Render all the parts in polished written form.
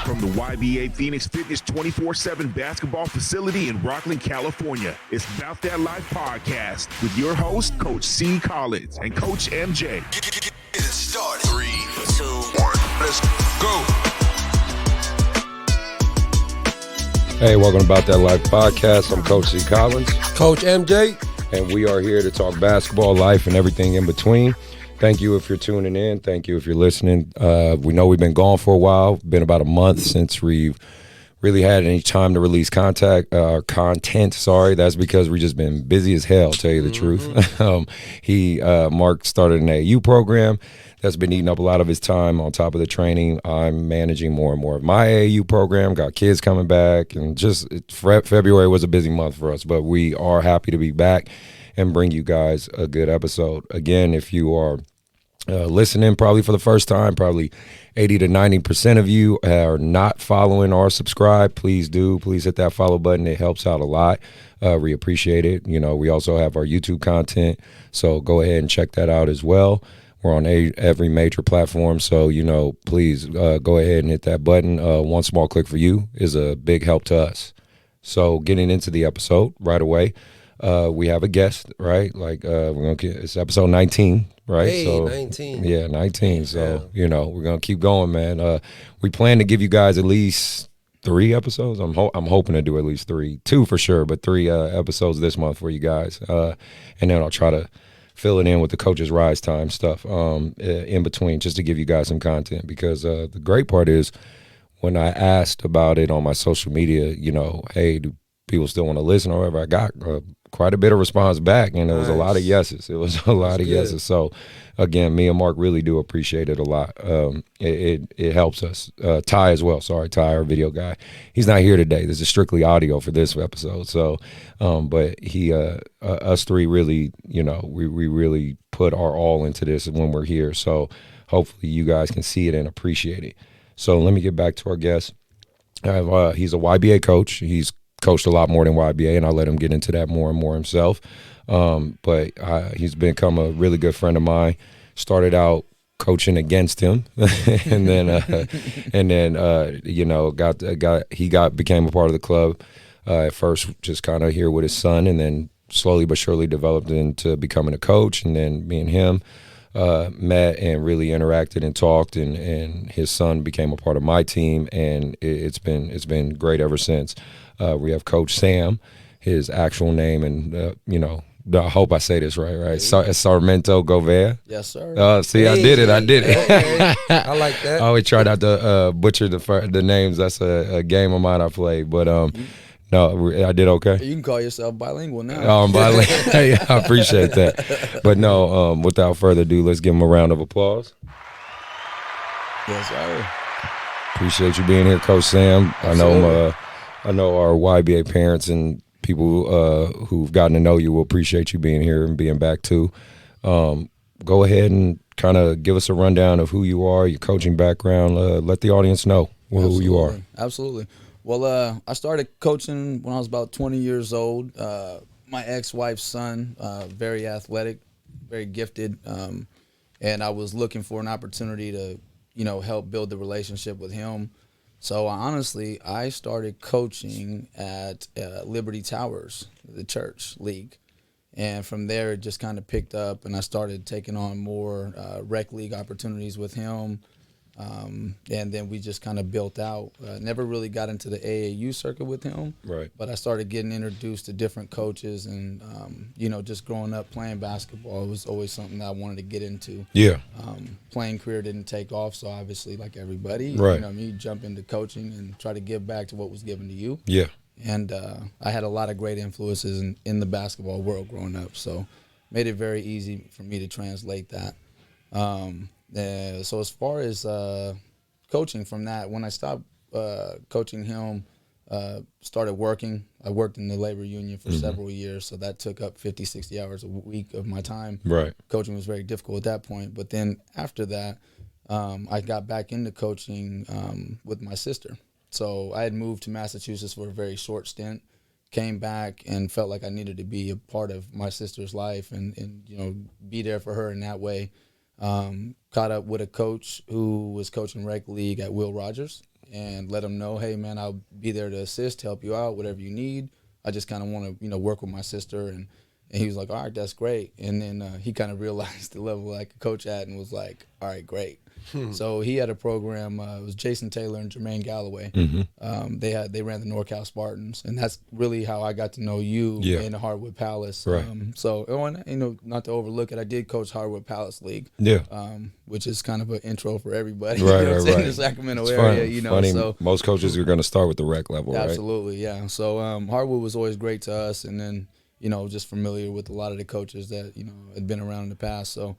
From the YBA Phoenix Fitness 24/7 basketball facility in Rockland, California, it's Bout That Life podcast with your host, Coach C. Collins and Coach MJ. Get it started. 3, 2, 1, let's go. Hey, welcome to Bout That Life podcast. I'm Coach C. Collins. Coach MJ. And we are here to talk basketball, life, and everything in between. Thank you if you're tuning in. Thank you if you're listening. We know we've been gone for a while. Been about a month since we've really had any time to release content. That's because we've just been busy as hell, tell you the truth. Mark started an AAU program that's been eating up a lot of his time on top of the training. I'm managing more and more of my AAU program, got kids coming back, and February was a busy month for us, but we are happy to be back and bring you guys a good episode. Again, if you are listening probably for the first time, probably 80 to 90% of you are not following or subscribed. Please do. Please hit that follow button. It helps out a lot. We appreciate it. You know, we also have our YouTube content, so go ahead and check that out as well. We're on every major platform, so, please go ahead and hit that button. One small click for you is a big help to us. So getting into the episode right away, we have a guest, right? It's episode 19, right? Hey, so 19. Yeah, 19. So, we're going to keep going, man. We plan to give you guys at least 3 episodes. I'm hoping to do at least 3, 2 for sure, but 3 episodes this month for you guys. And then I'll try to fill it in with the Coach's Rise Time stuff in between, just to give you guys some content, because the great part is when I asked about it on my social media, hey, do people still want to listen or whatever, I got quite a bit of response back, and it was a lot of yeses. It was a lot of yeses. So, again, me and Mark really do appreciate it a lot. It helps us. Ty as well. Sorry, Ty, our video guy. He's not here today. This is strictly audio for this episode. So, but us three really, we really put our all into this when we're here. So, hopefully, you guys can see it and appreciate it. So, let me get back to our guest. He's a YBA coach. He's coached a lot more than YBA, and I'll let him get into that more and more himself. But he's become a really good friend of mine. Started out coaching against him, and then became a part of the club. At first, just kind of here with his son, and then slowly but surely developed into becoming a coach. And then me and him met and really interacted and talked, and his son became a part of my team, and it's been great ever since. We have Coach Sam, his actual name, and I hope I say this right. Sarmento Gouvia. Yes, sir. I did it. Okay. I like that. I always try not to butcher the names. That's a game of mine I play, but no, I did okay. You can call yourself bilingual now. Oh, I'm bilingual. Yeah, I appreciate that. But no, without further ado, let's give him a round of applause. Yes, sir. Appreciate you being here, Coach Sam. Absolutely. I know our YBA parents and people who've gotten to know you will appreciate you being here and being back too. Go ahead and kind of give us a rundown of who you are, your coaching background. Let the audience know who you are. Absolutely. Well, I started coaching when I was about 20 years old. My ex-wife's son, very athletic, very gifted, and I was looking for an opportunity to, help build the relationship with him. So honestly, I started coaching at Liberty Towers, the church league. And from there, it just kind of picked up, and I started taking on more rec league opportunities with him. And then we just kind of built out. Never really got into the AAU circuit with him. Right. But I started getting introduced to different coaches, and, just growing up playing basketball, it was always something that I wanted to get into. Yeah. Playing career didn't take off, so obviously, like everybody, right. You jump into coaching and try to give back to what was given to you. Yeah. And I had a lot of great influences in the basketball world growing up, so made it very easy for me to translate that. So as far as coaching from that, when I stopped coaching him, started working. I worked in the labor union for several years, so that took up 50, 60 hours a week of my time. Right. Coaching was very difficult at that point. But then after that, I got back into coaching with my sister. So I had moved to Massachusetts for a very short stint, came back and felt like I needed to be a part of my sister's life and be there for her in that way. caught up with a coach who was coaching rec league at Will Rogers and let him know, hey, man, I'll be there to assist, help you out, whatever you need. I just kind of want to, work with my sister. And he was like, all right, that's great. And then he kind of realized the level I could coach at and was like, all right, great. So he had a program. It was Jason Taylor and Jermaine Galloway. They ran the NorCal Spartans, and that's really how I got to know you in the Hardwood Palace. Right. Not to overlook it, I did coach Hardwood Palace League. Which is kind of an intro for everybody. Right, in the Sacramento area. It's funny. So Most coaches are going to start with the rec level, right? Absolutely, yeah. So Hardwood was always great to us, and then just familiar with a lot of the coaches that had been around in the past. So.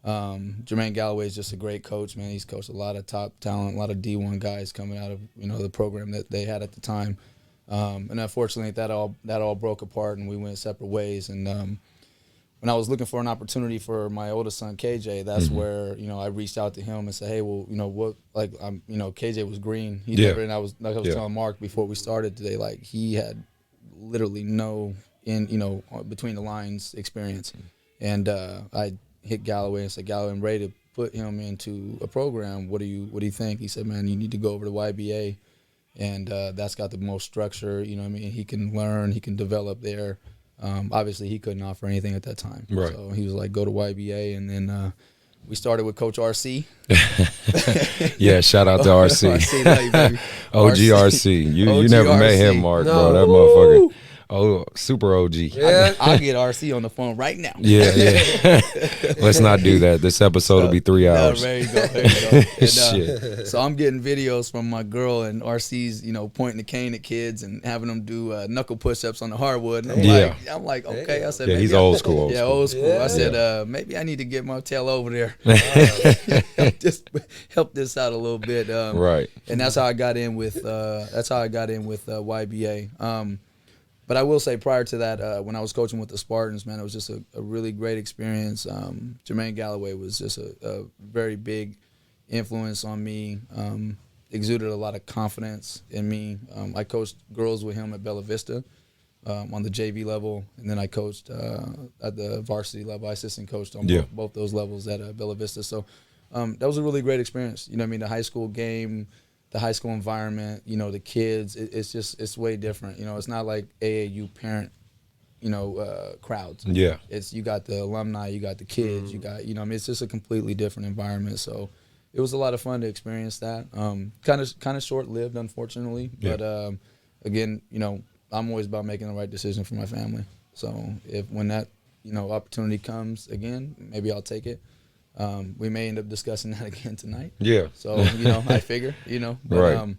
Jermaine Galloway is just a great coach, man. He's coached a lot of top talent, a lot of D1 guys coming out of the program that they had at the time. And unfortunately, that all broke apart, and we went separate ways. And when I was looking for an opportunity for my oldest son KJ, that's where I reached out to him and said, hey, well, KJ was green. He never, and I was telling Mark before we started today, like he had literally no between the lines experience, and I hit Galloway and said, Galloway, I'm ready to put him into a program. What do you think? He said, man, you need to go over to YBA, and that's got the most structure. He can learn, he can develop there. Obviously, he couldn't offer anything at that time. Right. So he was like, go to YBA, and then we started with Coach RC. Yeah, shout out to RC. RC, love you, baby. OG RC. You OG never met RC. him, Mark, No. bro. That motherfucker. Oh, super OG. Yeah. I'll get RC on the phone right now. Yeah. Let's not do that. This episode will be 3 hours. There you go. And, Shit. so I'm getting videos from my girl, and RC's, pointing the cane at kids and having them do knuckle push-ups on the hardwood. And I'm like, okay. I said, Yeah, maybe he's old school. Yeah, old school. Yeah. I said, maybe I need to get my tail over there. Just help this out a little bit. Right. And that's how I got in with YBA. But I will say, prior to that, when I was coaching with the Spartans, man, it was just a really great experience. Jermaine Galloway was just a very big influence on me, exuded a lot of confidence in me. I coached girls with him at Bella Vista on the JV level, and then I coached at the varsity level. I assistant coached on both those levels at Bella Vista. So that was a really great experience. The high school game, the high school environment, the kids, it's way different. It's not like AAU parent, crowds. Yeah. You got the alumni, you got the kids, you got, it's just a completely different environment. So it was a lot of fun to experience that. Kind of short-lived, unfortunately. But again, I'm always about making the right decision for my family. So when that, opportunity comes again, maybe I'll take it. We may end up discussing that again tonight. Yeah. So, I figure, but, right.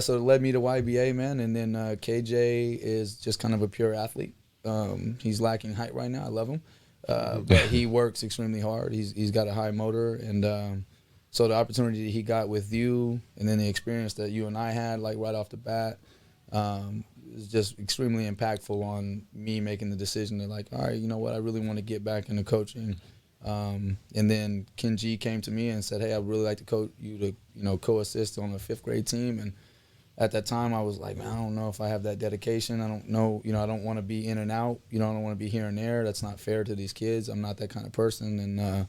So it led me to YBA, man. And then KJ is just kind of a pure athlete. He's lacking height right now. I love him. But he works extremely hard. He's got a high motor. And so the opportunity that he got with you, and then the experience that you and I had, like right off the bat, is just extremely impactful on me making the decision to, like, all right, you know what, I really want to get back into coaching. And then Ken G came to me and said, hey, I'd really like to coach you to, co-assist on a 5th grade team. And at that time I was like, man, I don't know if I have that dedication. I don't know, I don't want to be in and out. I don't want to be here and there. That's not fair to these kids. I'm not that kind of person. And,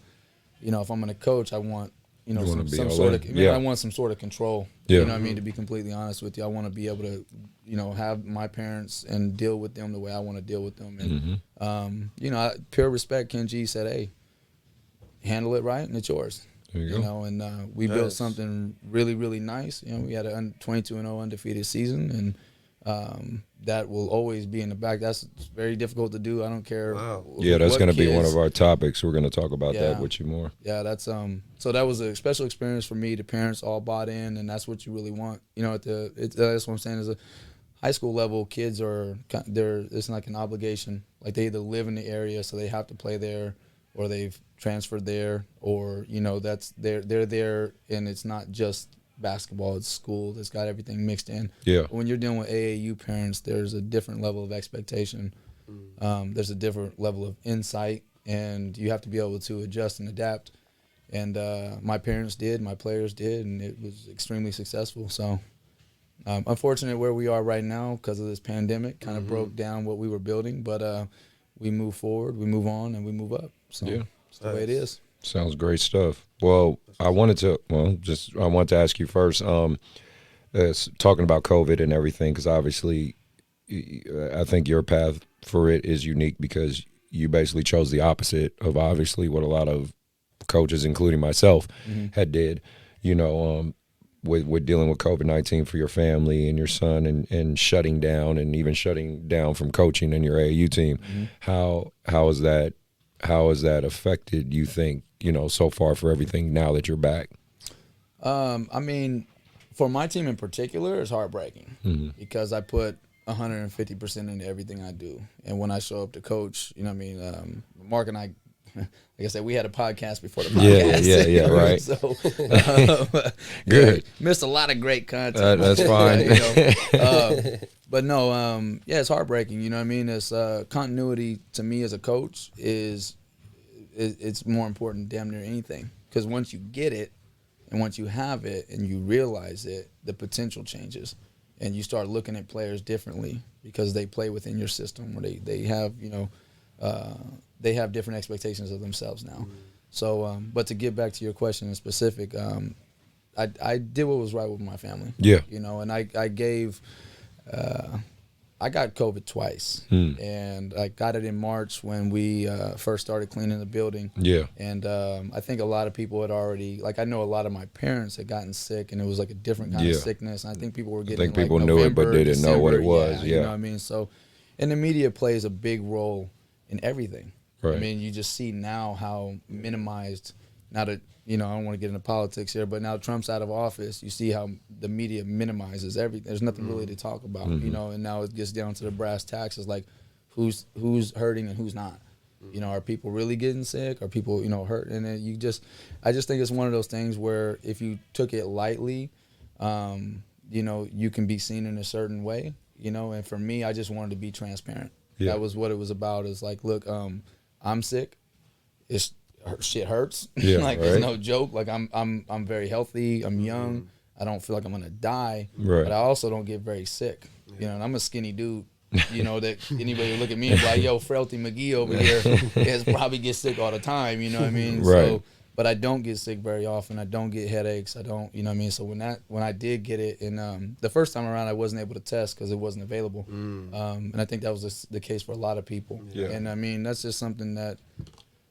if I'm going to coach, I want, some sort of, I want some sort of control. Yeah. You know what I mean? To be completely honest with you, I want to be able to, have my parents and deal with them the way I want to deal with them. And, pure respect, Ken G said, hey, handle it right, and it's yours. There you go. And we built something really, really nice. We had a 22-0 undefeated season, and that will always be in the back. That's very difficult to do. I don't care. Wow. Yeah, that's going to be one kids. of our topics. We're going to talk about that with you more. Yeah, that's so that was a special experience for me. The parents all bought in, and that's what you really want. That's what I'm saying is a high school level, kids it's like an obligation. Like they either live in the area, so they have to play there, or they've transferred there, or they're there, and it's not just basketball, it's school that's got everything mixed in. Yeah. When you're dealing with AAU parents, there's a different level of expectation. There's a different level of insight, and you have to be able to adjust and adapt. And my parents did, my players did, and it was extremely successful. So unfortunate where we are right now because of this pandemic kind of broke down what we were building, but we move forward, we move on, and we move up. So it's the way it is. Sounds great stuff. Well, I wanted to ask you first, talking about COVID and everything, because obviously I think your path for it is unique because you basically chose the opposite of obviously what a lot of coaches, including myself, had did, with dealing with COVID-19 for your family and your son and shutting down and even shutting down from coaching in your AAU team. How has that affected, you think, so far for everything now that you're back? I mean, for my team in particular, it's heartbreaking because I put 150% into everything I do. And when I show up to coach, Mark and I, like I said, we had a podcast before the podcast. Yeah, right. So, good. Missed a lot of great content. That's fine. But no, it's heartbreaking. It's continuity to me as a coach it's more important damn near anything, because once you get it and once you have it and you realize it, the potential changes and you start looking at players differently because they play within your system, or they have they have different expectations of themselves now. So, but to get back to your question in specific, I did what was right with my family. Yeah. And I gave. I got COVID twice, and I got it in March when we first started cleaning the building. Yeah. And I think a lot of people had already, I know a lot of my parents had gotten sick, and it was like a different kind of sickness. And I think people were getting. I think people knew it, but they didn't know what it was. Yeah. You know what I mean? So, and the media plays a big role in everything. Right. I mean, you just see now how minimized. Now that I don't want to get into politics here, but now Trump's out of office, you see how the media minimizes everything. There's nothing really to talk about, and now it gets down to the brass tacks. It's like who's hurting and who's not. Are people really getting sick? Are people hurt? And then I just think it's one of those things where if you took it lightly, you can be seen in a certain way. And for me, I just wanted to be transparent. Yeah. That was what it was about. Is like, look, I'm sick. Shit hurts. Yeah, It's no joke. I'm very healthy. I'm young. I don't feel like I'm gonna die. Right. But I also don't get very sick. And I'm a skinny dude. That anybody would look at me and be like, yo, Frailty McGee over here probably gets sick all the time. You know what I mean? Right. So, but I don't get sick very often. I don't get headaches. I don't. You know what I mean? So when I did get it, and the first time around, I wasn't able to test because it wasn't available. And I think that was the case for a lot of people. Yeah. And I mean, that's just something that.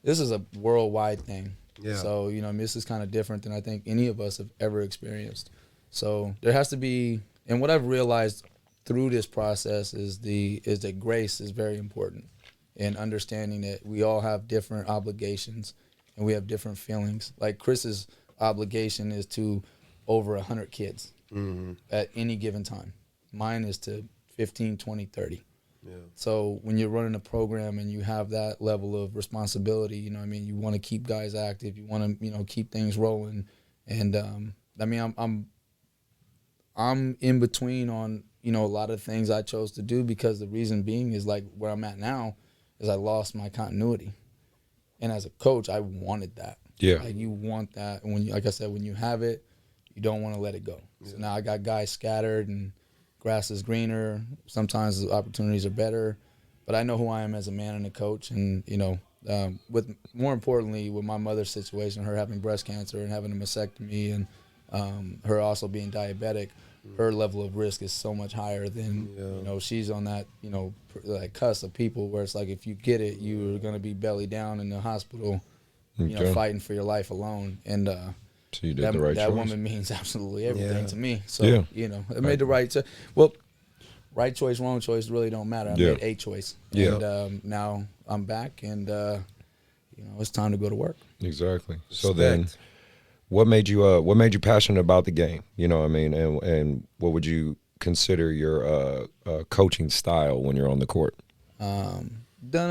This is a worldwide thing. Yeah. So, this is kind of different than I think any of us have ever experienced. So there has to be, and what I've realized through this process is that grace is very important, and understanding that we all have different obligations and we have different feelings. Like Chris's obligation is to over 100 kids at any given time. Mine is to 15, 20, 30. Yeah. So when you're running a program and you have that level of responsibility, you want to keep guys active. You want to, keep things rolling. And I'm in between on, a lot of things I chose to do, because the reason being is like where I'm at now is I lost my continuity. And as a coach, I wanted that. Yeah. Like you want that. And like I said, when you have it, you don't want to let it go. Yeah. So now I got guys scattered and grass is greener. Sometimes the opportunities are better, but I know who I am as a man and a coach. And with more importantly, with my mother's situation, her having breast cancer and having a mastectomy, and her also being diabetic, her level of risk is so much higher than she's on that like cusp of people where it's like if you get it, you're gonna be belly down in the hospital, fighting for your life alone. And so you did the right choice. That woman means absolutely everything to me. So, I made the right choice. Well, right choice, wrong choice really don't matter. I made a choice. Yeah. And now I'm back, and, it's time to go to work. Exactly. So then what made you passionate about the game? And what would you consider your coaching style when you're on the court? That's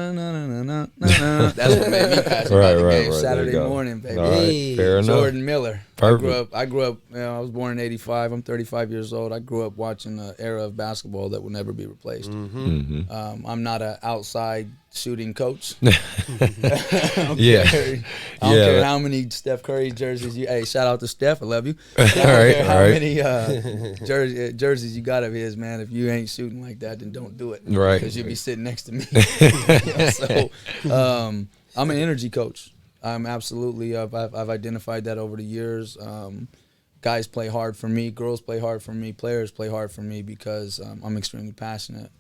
what made me passionate about the game. Saturday morning, baby. All right. Fair enough. Jordan Miller. Perfect. I grew up. I was born in '85. I'm 35 years old. I grew up watching an era of basketball that will never be replaced. I'm not an outside shooting coach. I don't care how many Steph Curry jerseys you. Hey, shout out to Steph. I love you. I don't care how many jerseys you got of his, man. If you ain't shooting like that, then don't do it. Right. Because you'll be sitting next to me. So I'm an energy coach. Absolutely. I've identified that over the years. Guys play hard for me, girls play hard for me, players play hard for me because I'm extremely passionate.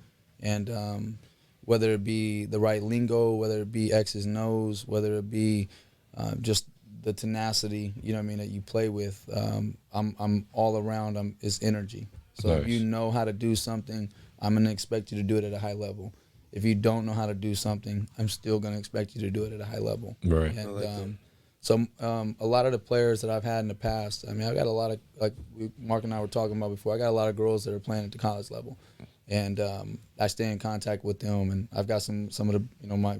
And whether it be the right lingo, whether it be X's and O's, whether it be just the tenacity, you know what I mean, that you play with, I'm all around. Is energy. So Nice. if you know how to do something, I'm gonna expect you to do it at a high level. If you don't know how to do something, I'm still gonna expect you to do it at a high level. Right. And so a lot of the players that I've had in the past, I mean, I got a lot of, like Mark and I were talking about before, I got a lot of girls that are playing at the college level. And I stay in contact with them, and I've got some of the, you know, my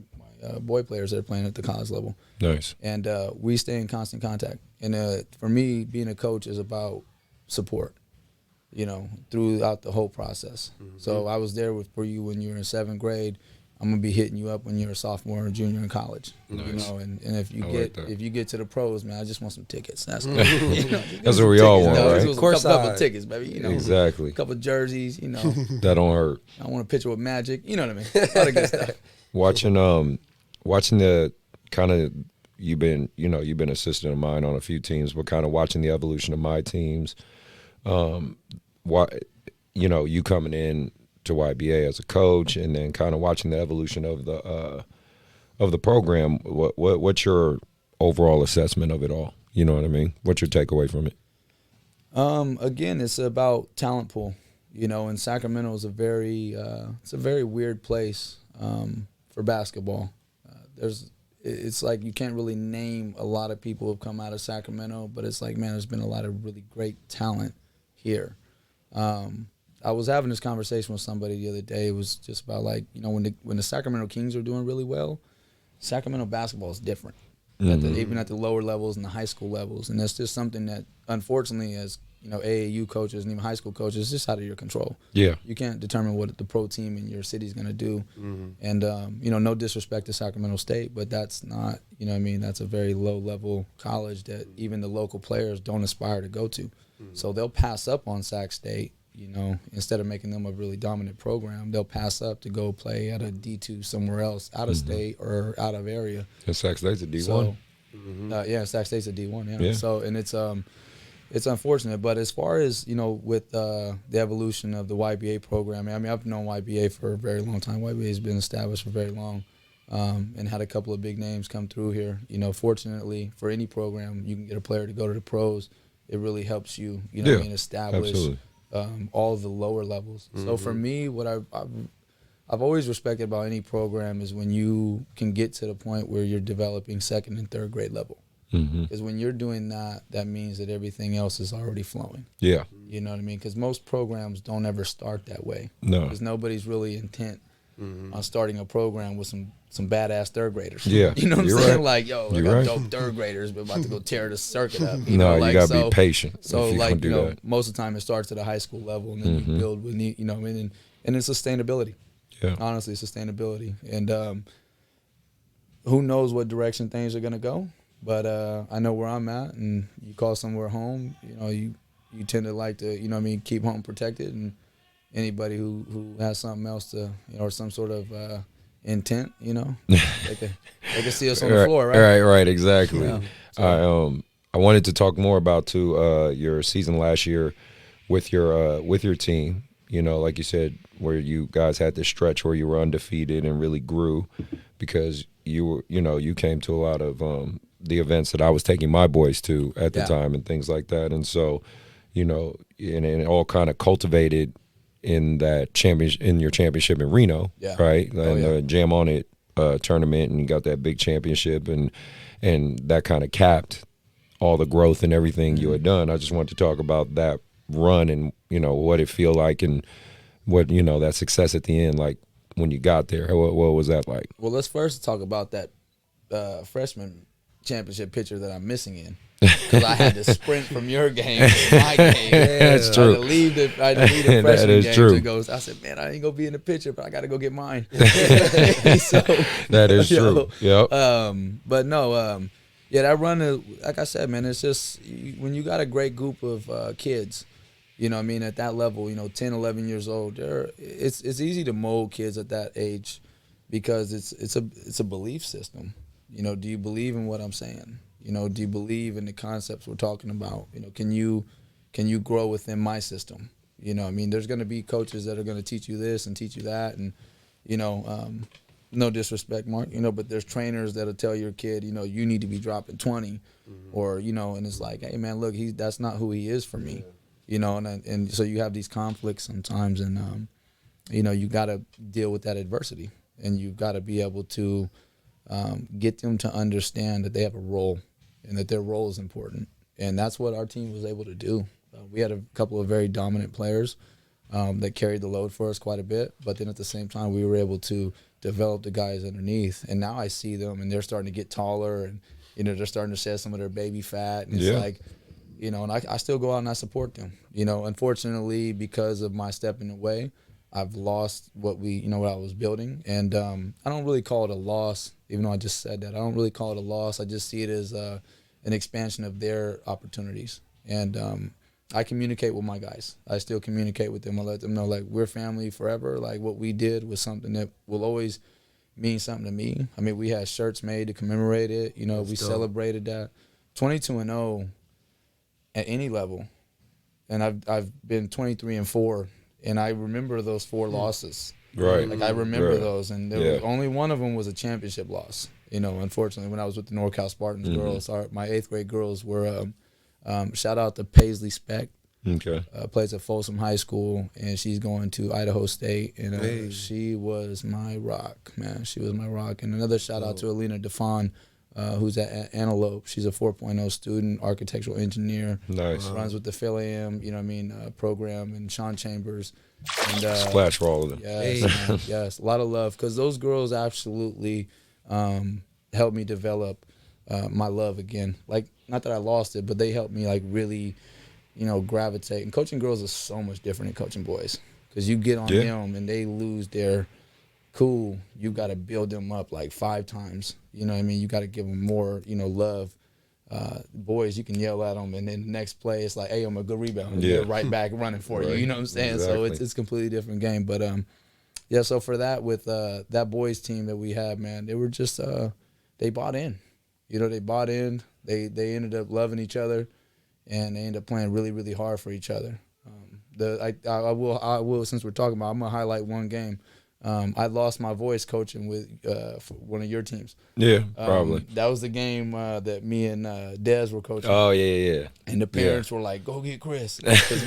boy players that are playing at the college level. Nice. And we stay in constant contact. And for me, being a coach is about support, you know, throughout the whole process. Mm-hmm. So I was there for you when you were in 7th grade. I'm gonna be hitting you up when you're a sophomore or junior in college. Nice. You know, and if you get to the pros, man, I just want some tickets. That's you know, that's what we all want, right? Of course, a couple tickets, baby. You know, exactly. A couple jerseys. You know, that don't hurt. I want a picture with Magic. You know what I mean? A lot of good stuff. Watching the kind of you've been assistant of mine on a few teams, but kind of watching the evolution of my teams. You coming in to YBA as a coach, and then kind of watching the evolution of the program. What's your overall assessment of it all? You know what I mean? What's your takeaway from it? Again, it's about talent pool. You know, and Sacramento is a very weird place for basketball. It's like you can't really name a lot of people who have come out of Sacramento, but it's like, man, there's been a lot of really great talent here. I was having this conversation with somebody the other day. It was just about, like, you know, when the Sacramento Kings are doing really well, Sacramento basketball is different, even at the lower levels and the high school levels. And that's just something that, unfortunately, as you know, AAU coaches and even high school coaches, it's just out of your control. Yeah, you can't determine what the pro team in your city is going to do. Mm-hmm. And you know, no disrespect to Sacramento State, but that's not, you know what I mean, that's a very low level college that even the local players don't aspire to go to. Mm-hmm. So they'll pass up on Sac State. You know, instead of making them a really dominant program, they'll pass up to go play at a D2 somewhere else, out of state or out of area. And Sac State's a D1. So, yeah, Sac State's a D1. Yeah. So, and it's unfortunate, but as far as, you know, with the evolution of the YBA program, I mean, I've known YBA for a very long time. YBA has been established for very long, and had a couple of big names come through here. You know, fortunately for any program, you can get a player to go to the pros. It really helps you, you know, what I mean, establish. Absolutely. All the lower levels. Mm-hmm. So for me, what I've always respected about any program is when you can get to the point where you're developing 2nd and 3rd grade level. Because when you're doing that, that means that everything else is already flowing. Yeah. You know what I mean? Because most programs don't ever start that way. No. Because nobody's really intent on starting a program with some badass 3rd graders. Yeah. You know what I'm saying? Right. Like, yo, I got dope 3rd graders, but about to go tear the circuit up. You know, like, you got to be patient. So, like, you know, most of the time it starts at a high school level, and then you build with, you know, and it's sustainability. Yeah. Honestly, sustainability. And who knows what direction things are going to go, but I know where I'm at, and you call somewhere home, you know, you tend to like to, you know what I mean, keep home protected, and anybody who has something else to, you know, or some sort of intent, you know, they can see us on the floor, right? Right, exactly. Yeah. So. I wanted to talk more about your season last year with your team. You know, like you said, where you guys had this stretch where you were undefeated and really grew, because you came to a lot of the events that I was taking my boys to at the time and things like that, and so, you know, and it all kind of cultivated in your championship in Reno, right? And the Jam On It tournament, and you got that big championship, and that kind of capped all the growth and everything you had done. I just wanted to talk about that run and, you know, what it feel like, and what, you know, that success at the end, like when you got there. What was that like? Well, let's first talk about that freshman championship picture that I'm missing in. Because I had to sprint from your game to my game. That's true. I had to leave the freshman game to go. I said, man, I ain't going to be in the picture, but I got to go get mine. So, that is true. Yep. But no, that run, like I said, man, it's just when you got a great group of kids, you know what I mean, at that level, you know, 10, 11 years old, it's easy to mold kids at that age, because it's a belief system. You know, do you believe in what I'm saying? You know, do you believe in the concepts we're talking about? You know, can you grow within my system? You know, I mean, there's going to be coaches that are going to teach you this and teach you that, and you know, no disrespect, Mark, you know, but there's trainers that'll tell your kid, you know, you need to be dropping 20, or you know, and it's like, hey man, look, that's not who he is for me, you know, and so you have these conflicts sometimes, and you know, you got to deal with that adversity, and you've got to be able to get them to understand that they have a role and that their role is important. And that's what our team was able to do. We had a couple of very dominant players that carried the load for us quite a bit, but then at the same time, we were able to develop the guys underneath. And now I see them, and they're starting to get taller, and, you know, they're starting to shed some of their baby fat. And it's like, you know, and I still go out and I support them. You know, unfortunately, because of my stepping away, I've lost what I was building. And I don't really call it a loss, even though I just said that. I don't really call it a loss. I just see it as an expansion of their opportunities. And I communicate with my guys. I still communicate with them. I let them know, like, we're family forever. Like, what we did was something that will always mean something to me. I mean, we had shirts made to commemorate it. You know, we celebrated that. 22-0 at any level. And I've been 23-4. And I remember those 4 losses. Right. Like, I remember those. And there was only one of them was a championship loss. You know, unfortunately, when I was with the NorCal Spartans girls, my 8th grade girls were shout out to Paisley Speck. Okay. Plays at Folsom High School, and she's going to Idaho State. And she was my rock, man. She was my rock. And another shout out to Alina DeFon, who's at Antelope. She's a 4.0 student, architectural engineer. Nice. Runs with the Phil AM, you know what I mean, program, and Sean Chambers. And, Splash for all of them. Yes, man, yes. A lot of love, because those girls absolutely helped me develop my love again. Like, not that I lost it, but they helped me, like, really, you know, gravitate. And coaching girls is so much different than coaching boys, because you get on them and they lose their cool. You got to build them up like 5 times. You know what I mean? You got to give them more, you know, love. Boys, you can yell at them, and then the next play, it's like, hey, I'm a good rebound. And they're right back running for you. You know what I'm saying? Exactly. So it's a completely different game. But, yeah, so for that, with that boys team that we have, man, they were just they bought in. You know, they bought in. They ended up loving each other, and they ended up playing really, really hard for each other. I will, since we're talking about, I'm gonna highlight one game. I lost my voice coaching with one of your teams. Yeah, probably. That was the game that me and Dez were coaching. Oh, yeah. And the parents were like, "Go get Chris," because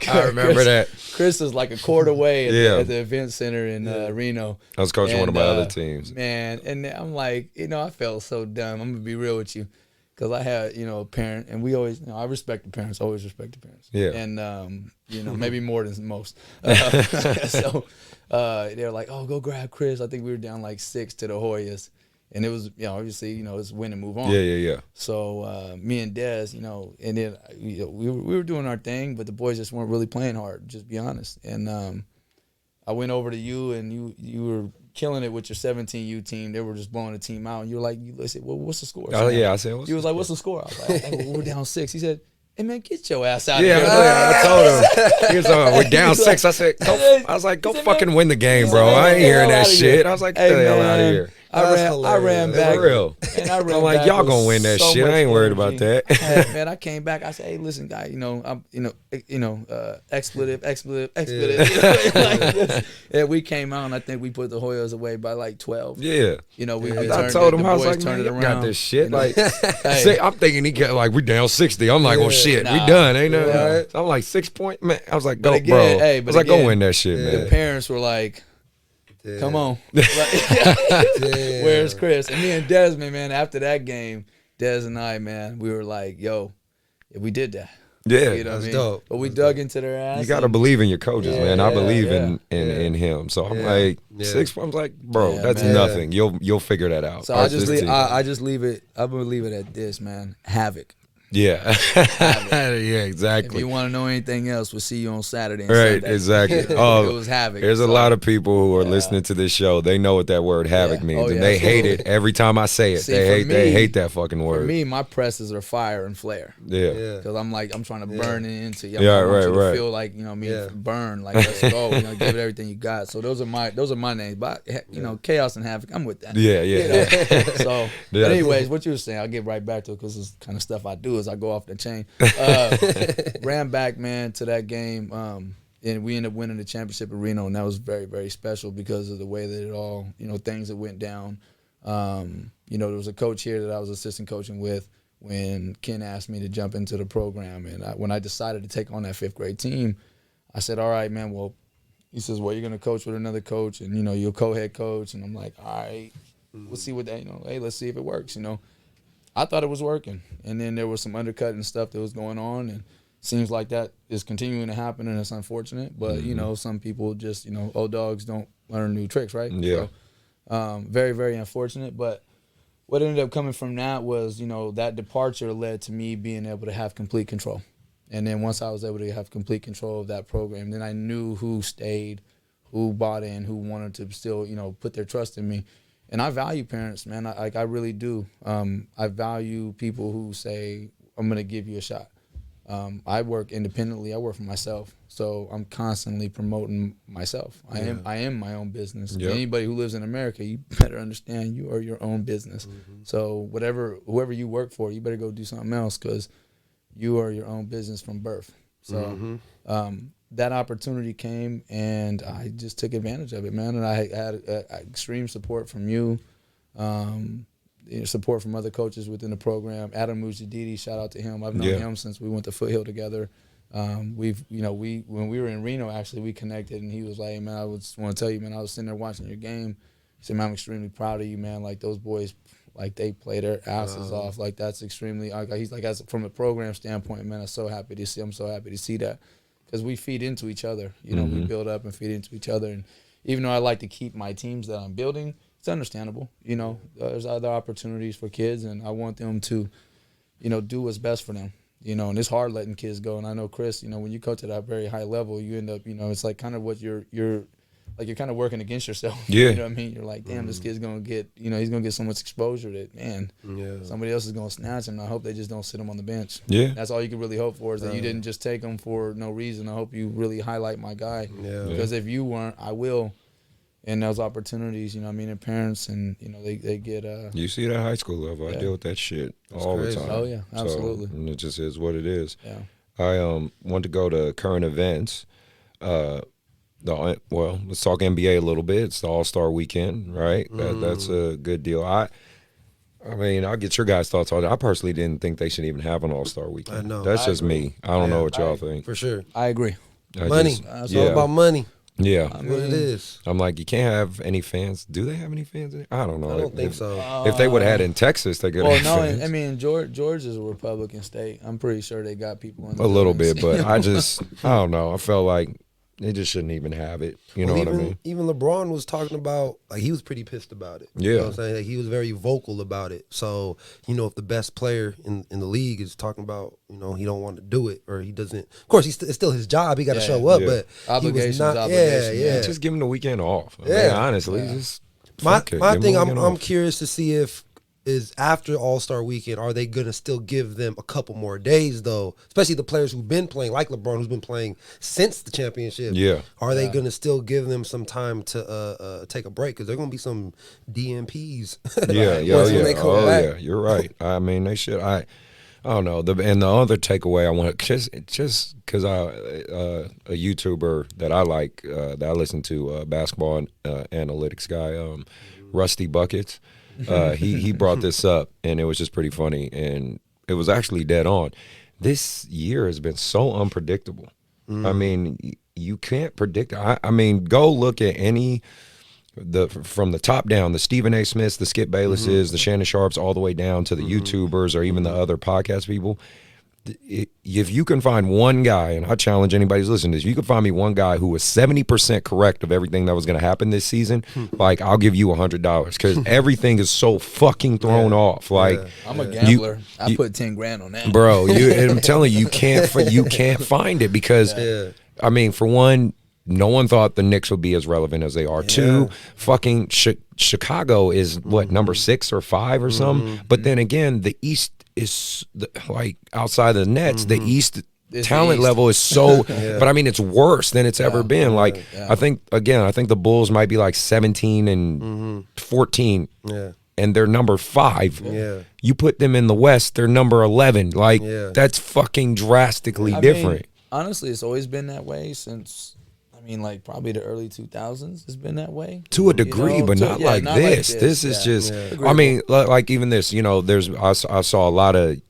I remember that. Chris was like a court away at the event center in Reno. I was coaching one of my other teams. Man, and I'm like, you know, I felt so dumb. I'm gonna be real with you, because I had, you know, a parent, and we always, you know, I respect the parents, always respect the parents. Yeah. And you know, maybe more than most. So they were like, "Oh, go grab Chris." I think we were down like 6 to the Hoyas. And it was, you know, obviously, you know, it's win and move on. Yeah. So me and Dez, you know, and then we were doing our thing, but the boys just weren't really playing hard, just be honest. And I went over to you, and you were killing it with your 17U team. They were just blowing the team out. And you were like, I said, "Well, what's the score?" Oh, yeah, I said, he was like, "What's the score?" I was like, "Hey, well, we're down 6. He said, "Hey, man, get your ass out of here." I told him. He was like, "We're down 6. I said, "Go fucking win the game, bro. I ain't hearing that shit." I was like, "Get the hell out of here." I ran back. For real. And I ran I'm like, back y'all with gonna win that so shit. much I ain't worried energy. about that. Man, I came back. I said, "Hey, listen, guy, you know, expletive. Like this. And we came out, and I think we put the Hoyas away by like 12. Yeah. You know, I told him, I was like, "Man, you got this shit." You know? Like, I'm thinking he got like, we down 60. I'm like, "Well, shit, we done, ain't nothing." Right. So I'm like, 6 point, man. I was like, "Go, But again, bro." hey, I but was like, again, "Go win that shit, man." The parents were like, "Come on." Where's Chris? And me and Desmond, man, after that game, Des and I, man, we were like, "Yo, we did that." Yeah, you know what I mean? dope. But we dug into their ass. you gotta believe in your coaches, man. I believe in him. So I'm like, 6. I'm like, bro, that's man. nothing. You'll figure that out. So I just leave it. I'm gonna leave it at this, man. Havoc. Yeah. yeah, If exactly. you want to know anything else, we'll see you on Saturday and Right, Sunday. exactly. Oh, it was havoc. There's a So, lot of people who are listening to this show. They know what that word havoc Yeah. means, Oh, and yeah, they hate it absolutely. every time I say it. See, they for me- hate that fucking For word. me, my presses are fire and flare. Yeah. Because I'm trying to burn it into you. Yeah, I want you to right. feel like, burn, like let's go, give it everything you got. So those are my names. But chaos and havoc, I'm with that. Yeah. So, Yeah. but anyways, what you were saying, I'll get right back to it because it's kind of stuff I do as I go off the chain. Ran back, man, to that game, and we ended up winning the championship in Reno, and that was very, very special because of the way that it all, things that went down. There was a coach here that I was assistant coaching with when Ken asked me to jump into the program, and when I decided to take on that 5th grade team, I said, all right, man, well, he says, well, you're going to coach with another coach, and, you're co-head coach, and I'm like, all right, we'll see what that, hey, let's see if it works, I thought it was working, and then there was some undercutting stuff that was going on, and seems like that is continuing to happen, and it's unfortunate. But some people just old dogs don't learn new tricks, right? Yeah. So, very, very unfortunate. But what ended up coming from that was that departure led to me being able to have complete control. And then once I was able to have complete control of that program, then I knew who stayed, who bought in, who wanted to still put their trust in me. And I value parents, man. I really do. I value people who say, I'm going to give you a shot. I work independently. I work for myself. So I'm constantly promoting myself. I am my own business. Yep. Anybody who lives in America, you better understand you are your own business. So whoever you work for, you better go do something else because you are your own business from birth. So that opportunity came, and I just took advantage of it, man. And I had extreme support from you, support from other coaches within the program. Adam Mujadidi, shout out to him. I've known him since we went to Foothill together. When we were in Reno, actually, we connected, and he was like, hey, man, I just want to tell you, man, I was sitting there watching your game. He said, man, I'm extremely proud of you, man. Like, those boys, like, they play their asses off. Like, that's extremely, he's like, from a program standpoint, man, I'm so happy to see that. Because we feed into each other. We build up and feed into each other. And even though I like to keep my teams that I'm building, it's understandable. There's other opportunities for kids, and I want them to, do what's best for them. And it's hard letting kids go. And I know, Chris, when you coach at a very high level, you end up, it's like kind of what you're kind of working against yourself. Yeah. You know what I mean? You're like, damn, this kid's going to get, he's going to get so much exposure that, man, somebody else is going to snatch him. I hope they just don't sit him on the bench. Yeah. That's all you can really hope for is that you didn't just take him for no reason. I hope you really highlight my guy. Yeah. Because if you weren't, I will. And those opportunities, and parents, and, they get You see that high school level. I deal with that shit all the time. Oh, yeah, absolutely. So, and it just is what it is. Yeah. I want to go to current events. Let's talk NBA a little bit. It's the All-Star weekend, right? That's a good deal. I mean, I'll get your guys' thoughts on it. I personally didn't think they should even have an All-Star weekend. I know. That's I just agree. me. I don't know what y'all think. For sure. I agree. Money. It's all about money. Yeah. That's what it is. I'm like, you can't have any fans. Do they have any fans? I don't know. I don't think so. If they would have had in Texas, they could Well, have no, fans. I mean, George is a Republican state. I'm pretty sure they got people in the A little buildings. bit, but I don't know. I felt like they just shouldn't even have it. You know what I mean? Even LeBron was talking about, like, he was pretty pissed about it. Yeah. You know what I'm saying? Like, he was very vocal about it. So, if the best player in the league is talking about, he don't want to do it or he doesn't. Of course, it's still his job. He got to show up, but Obligations, he was not. obligations. Yeah. Just give them the weekend off. I mean, Yeah. honestly, just My fuck it. my Give thing, them the weekend I'm off. curious to see if is after All-Star Weekend, are they going to still give them a couple more days, though? Especially the players who've been playing, like LeBron, who's been playing since the championship. Yeah. Are they going to still give them some time to take a break? Because there are going to be some DNPs. When they come back. Yeah, you're right. I mean, they should. I don't know. And the other takeaway I want just because a YouTuber that I like that I listen to, basketball and analytics guy, Rusty Buckets. He brought this up, and it was just pretty funny, and it was actually dead on. This year has been so unpredictable. I mean, you can't predict. I mean, go look at from the top down, the Stephen A. Smiths, the Skip Baylesses, the Shannon Sharps, all the way down to the YouTubers or even the other podcast people. if you can find one guy, and I challenge anybody who's listening to this, if you can find me one guy who was 70% correct of everything that was going to happen this season, like, I'll give you $100 because everything is so fucking thrown off. Like, I'm a gambler. I put 10 grand on that, bro. I'm telling you, you can't find it because, I mean, for one, no one thought the Knicks would be as relevant as they are. Two, fucking Chicago is what, number 6 or 5 or something. But then again, the East is like outside of the Nets. The East talent level is so, but I mean, it's worse than it's ever been. Like, I think the Bulls might be like 17 and 14. And they're number 5. You put them in the West, they're number 11. Like, that's fucking drastically different. Mean, honestly, it's always been that way since, I mean, like, probably the early 2000s has been that way. To a degree, but not like this. This is just, I mean, like even this, you know, I saw a lot of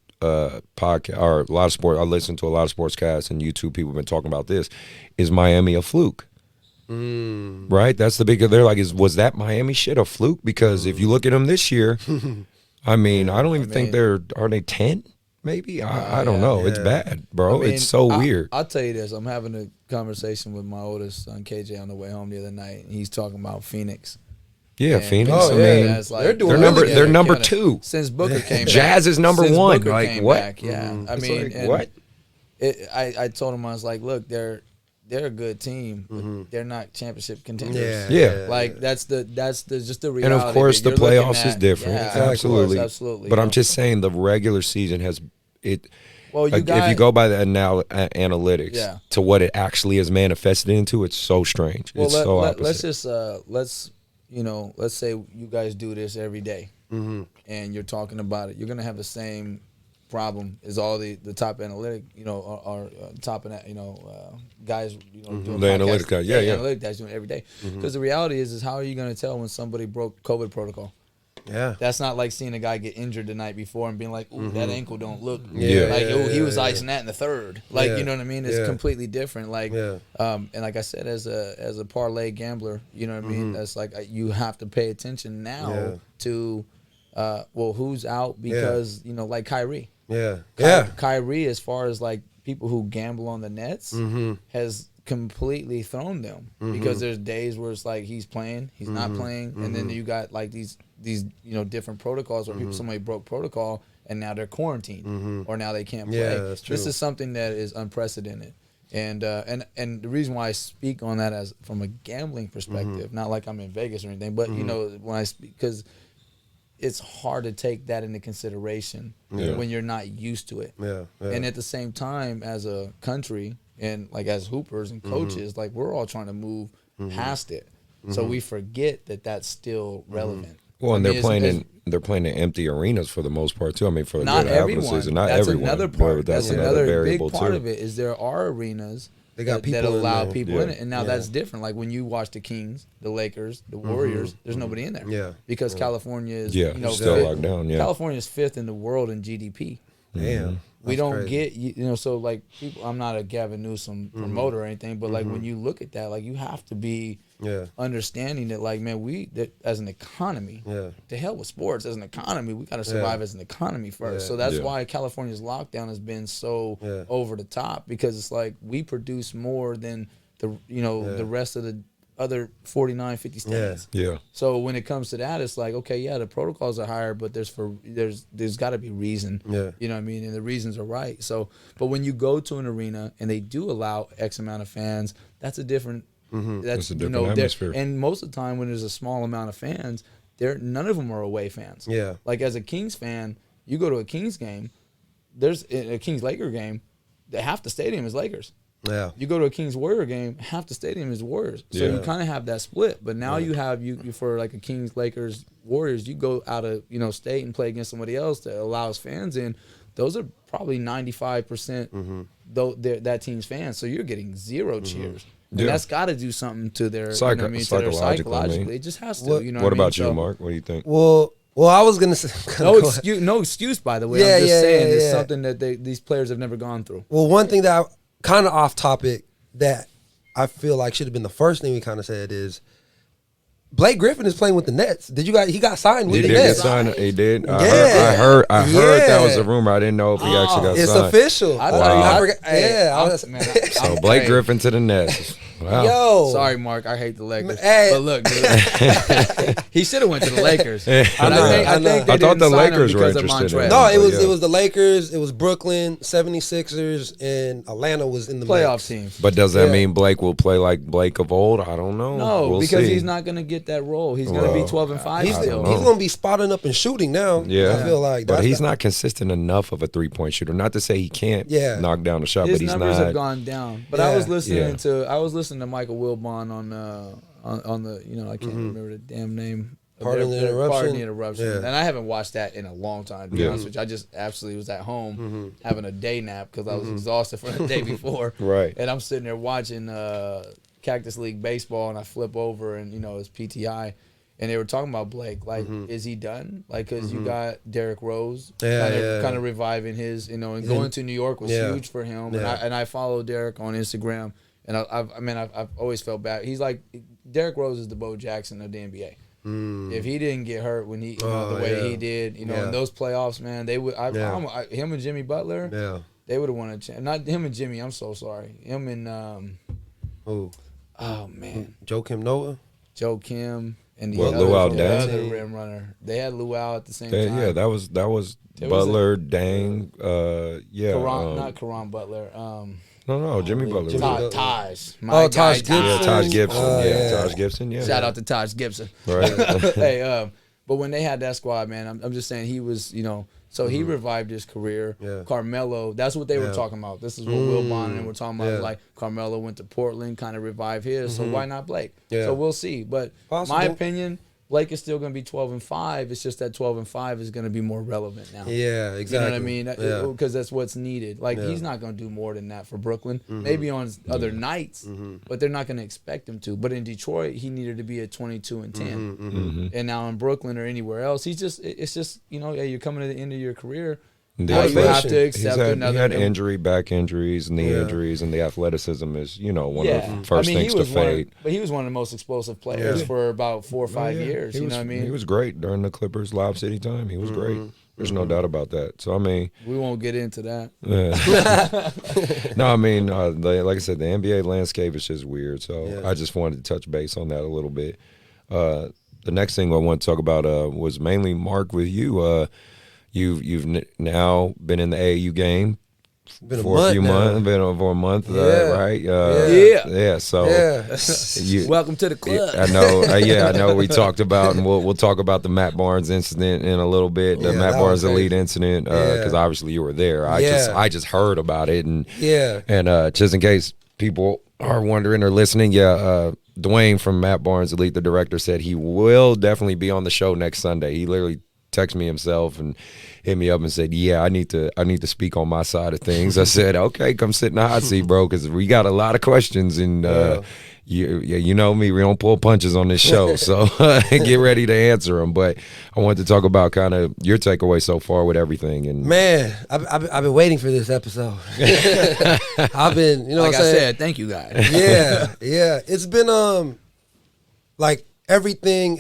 podcast or a lot of sport. I listened to a lot of sportscasts and YouTube people have been talking about this. Is Miami a fluke? Right? That's the big, they're like, was that Miami shit a fluke? Because if you look at them this year, I mean, I don't even think are they 10? Maybe I don't know. It's bad, bro. I mean, it's so weird. I'll tell you this. I'm having a conversation with my oldest son KJ on the way home the other night, and he's talking about Phoenix. Yeah, and Phoenix. Oh, I mean, they're number 2. Since Booker came back. Jazz is number 1. Like what? Back, I mean, like, what? I told him, I was like, look, they're a good team, but they're not championship contenders. Yeah. Like that's just the reality. And of course, the playoffs is different. Yeah, absolutely. Absolutely. But I'm just saying, the regular season has it. Well, if you go by the analytics to what it actually is manifested into, it's so strange. Well, it's so opposite. let's just let's say you guys do this every day, and you're talking about it. You're gonna have the same problem as all the top analytic, or top guys, doing the analytic guy, analytic guys doing it every day. Because the reality is how are you gonna tell when somebody broke COVID protocol? Yeah, that's not like seeing a guy get injured the night before and being like, "Ooh, that ankle don't look like he was icing that in the third." Like you know what I mean? It's completely different. Like, and like I said, as a parlay gambler, you know what I mean? That's like you have to pay attention now to, who's out because like Kyrie. Kyrie, as far as like people who gamble on the Nets, has completely thrown them because there's days where it's like he's playing, he's not playing, and then you got like these different protocols where somebody broke protocol and now they're quarantined or now they can't play. Yeah, that's true. This is something that is unprecedented. And the reason why I speak on that as from a gambling perspective, not like I'm in Vegas or anything, but when I speak, because it's hard to take that into consideration when you're not used to it. And at the same time, as a country and like as hoopers and coaches, like we're all trying to move past it. So we forget that that's still relevant. Well, and they're playing in empty arenas for the most part too. I mean, for not a good half of the everyone. season, not that's everyone. Another part. That's another variable big part too. of it is there are arenas that allow in people in it, and now that's different. Like when you watch the Kings, the Lakers, the Warriors, there's nobody in there. Because California is still locked down. California is 5th in the world in GDP. Damn. We don't get so like people. I'm not a Gavin Newsom promoter or anything, but like when you look at that, like you have to be understanding that, like, man, that as an economy, to hell with sports, as an economy, we got to survive as an economy first. So that's why California's lockdown has been so over the top, because it's like we produce more than the rest of the other 49, 50 states. So when it comes to that, it's like, okay, the protocols are higher, but there's got to be reason. You know what I mean? And the reasons are right. So, but when you go to an arena and they do allow X amount of fans, that's a different. That's a different atmosphere. And most of the time, when there's a small amount of fans, none of them are away fans. Like as a Kings fan, you go to a Kings game. There's a Kings Laker game. Half the stadium is Lakers. You go to a Kings Warrior game, half the stadium is Warriors. So you kind of have that split. But now you have you for like a Kings Lakers Warriors, you go out of state and play against somebody else that allows fans in. Those are probably 95% that team's fans. So you're getting zero cheers. And that's got to do something to their psychologically. It just has to. What about you, Mark? What do you think? Well, I was gonna say no excuse. By the way, I'm just saying it's something that these players have never gone through. Well, one thing that kind of off topic that I feel like should have been the first thing we kind of said is Blake Griffin is playing with the Nets. He got signed with He the did get Nets. signed. He did. Yeah. I heard that was Yeah. a rumor. I didn't know if he actually got It's signed. official. I Wow. thought I forgot. So Blake Griffin to the Nets. Wow. Yo. Sorry, Mark. I hate the Lakers. Hey. But look, dude, he should have went to the Lakers. I I know. think I they thought didn't the sign him Lakers were because of interested in Montrezl. him. No, But it was the Lakers, it was Brooklyn, 76ers, and Atlanta was in the playoff mix. teams. But does that Yeah. mean Blake will play like Blake of old? I don't know. No, We'll because see. he's not going to get that role. He's going to Well, be 12 and 5 He's still. know. going to be spotting up and shooting now. Yeah, I feel like but that's he's not consistent enough of a 3-point shooter. Not to say he can't knock down the shot, His but he's numbers not. have gone down. But Yeah. I was listening Yeah. to Michael Wilbon on the I can't remember the damn name. of Pardon the interruption? Pardon the interruption. Yeah. And I haven't watched that in a long time. To be honest with you, I just absolutely was at home having a day nap because I was exhausted from the day before. Right. And I'm sitting there watching Cactus League baseball, and I flip over, and it's PTI. And they were talking about Blake, like, is he done? Like, because you got Derrick Rose, kind of reviving his, and going to New York was huge for him. Yeah. And I follow Derrick on Instagram, and I've always felt bad. He's like, Derrick Rose is the Bo Jackson of the NBA. If he didn't get hurt when he, the way he did, in those playoffs, man, they would. Him and Jimmy Butler, they would have won a chance. Not him and Jimmy. I'm so sorry. Him and Who? oh man, Joakim Noah? Joe Kim. And the Luau other Deng? rim runner. They had Luau at the same Yeah, time. yeah, that was There was Butler, Dang, yeah. not Karan Butler. No, Jimmy Butler. Taj. Taj Gibson. Yeah, Taj Gibson. yeah. Taj Gibson. Yeah. Shout out to Taj Gibson. Right. Hey, but when they had that squad, man, I'm just saying he was, so he revived his career. Yeah. Carmelo, that's what they were talking about. This is what Will Bond and we're talking about. Yeah. Like Carmelo went to Portland, kind of revived his. So why not Blake? Yeah. So we'll see. But Possible. my opinion, Blake is still going to be 12 and 5. It's just that 12 and 5 is going to be more relevant now. Yeah, exactly. You know what I mean? Yeah. Because that's what's needed. Like, he's not going to do more than that for Brooklyn. Maybe on other nights, but they're not going to expect him to. But in Detroit, he needed to be at 22 and 10. And now in Brooklyn or anywhere else, it's just, you're coming to the end of your career. Now you have to accept another. He had back injuries, knee injuries, and the athleticism is, one of the first things to fade. But he was one of the most explosive players for about 4 or 5 years. You know what I mean? He was great during the Clippers' Lob City time. He was great. There's no doubt about that. So, I mean. We won't get into that. No, I mean, like I said, the NBA landscape is just weird. So I just wanted to touch base on that a little bit. The next thing I want to talk about was mainly, Mark, with you. You've now been in the AAU game for a few months, been over a month, right? Yeah. So, Welcome to the club. I know. I know. We talked about, and we'll talk about the Matt Barnes incident in a little bit. The Matt Barnes elite incident, because obviously you were there. I just heard about it, and just in case people are wondering or listening, Dwayne from Matt Barnes Elite, the director, said he will definitely be on the show next Sunday. He literally texted me himself and hit me up and said, I need to speak on my side of things. I said, okay, come sit in the hot seat, bro, because we got a lot of questions, and you know me, we don't pull punches on this show, so get ready to answer them. But I wanted to talk about kind of your takeaway so far with everything. And man, I've been waiting for this episode. I've been, like I said, thank you guys. Yeah. It's been like everything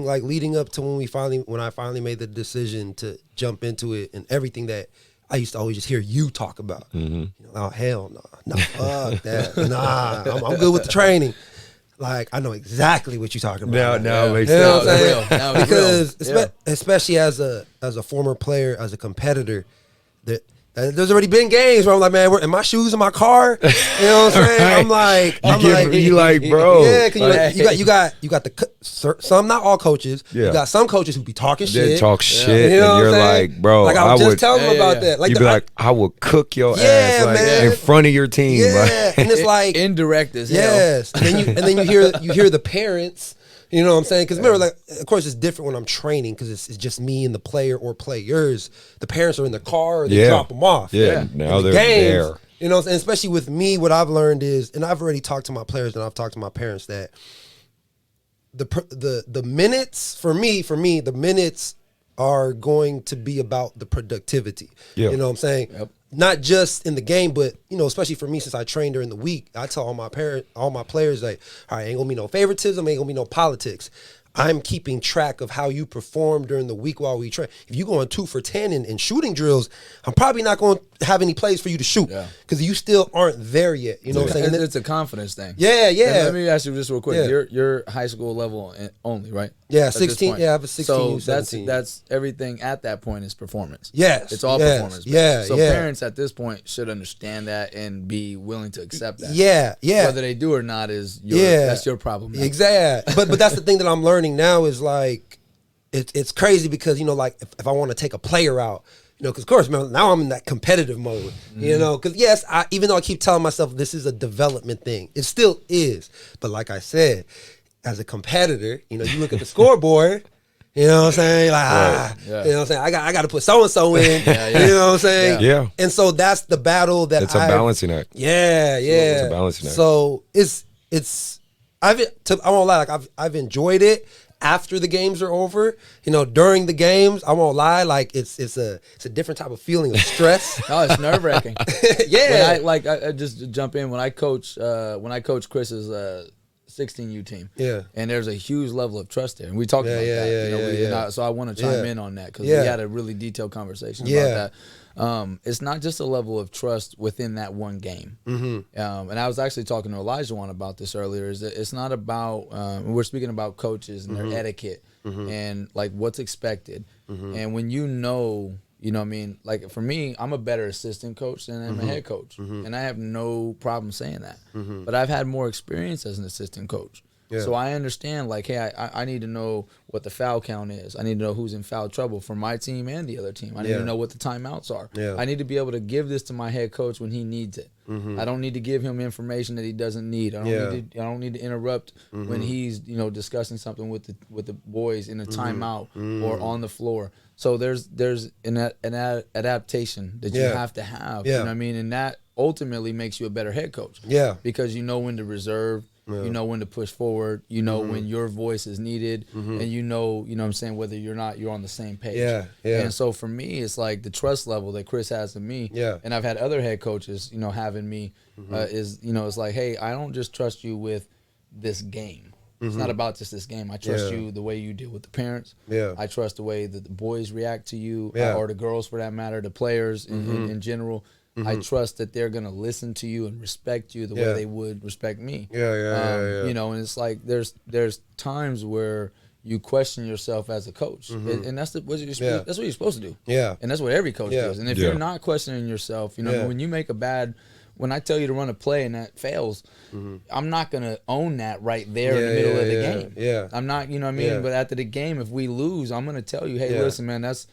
like leading up to when I finally made the decision to jump into it, and everything that I used to always just hear you talk about. Oh hell no, fuck that. Nah, I'm good with the training. Like, I know exactly what you're talking about. Now it makes You know what I'm sense. saying? Because especially as a former player, as a competitor, there's already been games where I'm like, man, in my shoes in my car. You know what I'm saying? you like, bro. Yeah, cause you got some, not all coaches. Yeah. You got some coaches who be talking shit. They talk shit, You know and you're what I'm saying? like, bro, Like I was just telling them about that. Like you'd be like, I will cook your ass, like, man. in front of your team. Yeah, Like, and it's like Indirect as hell. yes, and then you hear the parents. You know what I'm saying? Because remember, like, of course, it's different when I'm training because it's just me and the player or players. The parents are in the car or they drop them off. Yeah, now In the they're games, there. You know, and especially with me, what I've learned is, and I've already talked to my players and I've talked to my parents, that the minutes for me, the minutes are going to be about the productivity. Yeah. You know what I'm saying? Yep. not just in the game, but especially for me, since I train during the week, I tell all my players, like, all right, ain't gonna be no favoritism, ain't gonna be no politics. I'm keeping track of how you perform during the week while we train. If you're going 2 for 10 in shooting drills, I'm probably not going to have any plays for you to shoot because you still aren't there yet. You know what I'm saying? It's a confidence thing. Yeah. And let me ask you just real quick. You're high school level only, right? Yeah, 16. Yeah, I have a 16. So 17. that's everything at that point is performance. Yes. It's all performance. Yeah. So parents at this point should understand that and be willing to accept that. Yeah. Whether they do or not that's your problem. Now. Exactly. But that's the thing that I'm learning now is like it's crazy because like if I want to take a player out, because of course, man, now I'm in that competitive mode, because yes, even though I keep telling myself this is a development thing, it still is. But like I said, as a competitor, you look at the scoreboard, you know what I'm saying? Like, you know what I'm saying? I got to put so-and-so in, you know what I'm saying? Yeah. And so that's the battle that it's a balancing act. Yeah. It's a balancing act. So I won't lie, like I've enjoyed it. After the games are over, during the games, I won't lie, like it's a different type of feeling of stress. Oh, it's nerve wracking. Yeah. I just jump in when I coach Chris's 16U team. Yeah. And there's a huge level of trust there, and we talked about that. So I want to chime in on that because we had a really detailed conversation about that. It's not just a level of trust within that one game. And I was actually talking to Elijah about this earlier. Is that it's not about we're speaking about coaches and their etiquette and like what's expected. And when you know what I mean, like for me, I'm a better assistant coach than I'm a head coach, and I have no problem saying that. But I've had more experience as an assistant coach. Yeah. So I understand, like, hey, I need to know what the foul count is. I need to know who's in foul trouble for my team and the other team. I need to know what the timeouts are. Yeah. I need to be able to give this to my head coach when he needs it. I don't need to give him information that he doesn't need. I don't need to interrupt when he's discussing something with the boys in a timeout or on the floor. So there's an adaptation that you have to have. You know what I mean? And that ultimately makes you a better head coach. Yeah. Because you know when to reserve. Yeah. You know when to push forward, when your voice is needed, and you know what I'm saying, whether you're on the same page. Yeah. And so for me, it's like the trust level that Chris has in me, and I've had other head coaches, having me, is, it's like, hey, I don't just trust you with this game. It's not about just this game. I trust you the way you deal with the parents. Yeah. I trust the way that the boys react to you, or the girls for that matter, the players in general. I trust that they're gonna listen to you and respect you the way they would respect me. And it's like there's times where you question yourself as a coach, and that's what you're supposed to do. Yeah, and that's what every coach does. And if you're not questioning yourself, when you make when I tell you to run a play and that fails, I'm not gonna own that right there in the middle of the game. Yeah, I'm not. You know what I mean? Yeah. But after the game, if we lose, I'm gonna tell you, hey, listen, man, that's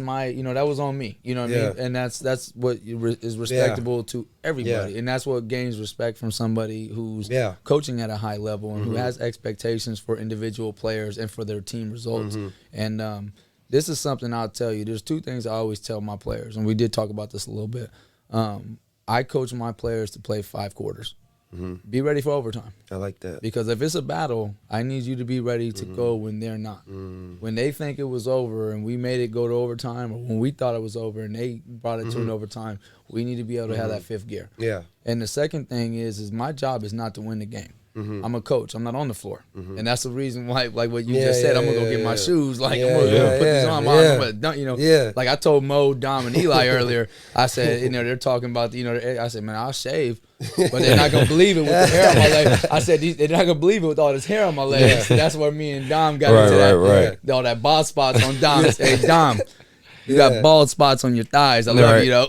my, that was on me, you know what I mean? And that's what is respectable to everybody. And that's what gains respect from somebody who's coaching at a high level and who has expectations for individual players and for their team results. And this is something I'll tell you. There's two things I always tell my players, and we did talk about this a little bit. I coach my players to play 5 quarters. Be ready for overtime. I like that. Because if it's a battle, I need you to be ready to go when they're not. When they think it was over and we made it go to overtime, or when we thought it was over and they brought it to an overtime, we need to be able to have that 5th gear. Yeah. And the second thing is my job is not to win the game. I'm a coach. I'm not on the floor. And that's the reason why, like what you just said, I'm going to go get my shoes. Like, I'm going to put these on. I'm going to dunk, like I told Mo, Dom, and Eli earlier, I said, they're talking about, I said, man, I'll shave. But they're not going to believe it with the hair on my leg. I said, they're not going to believe it with all this hair on my leg. So that's where me and Dom got into that. All that bald spots on Dom. Hey, Dom. You got bald spots on your thighs. I love you, though.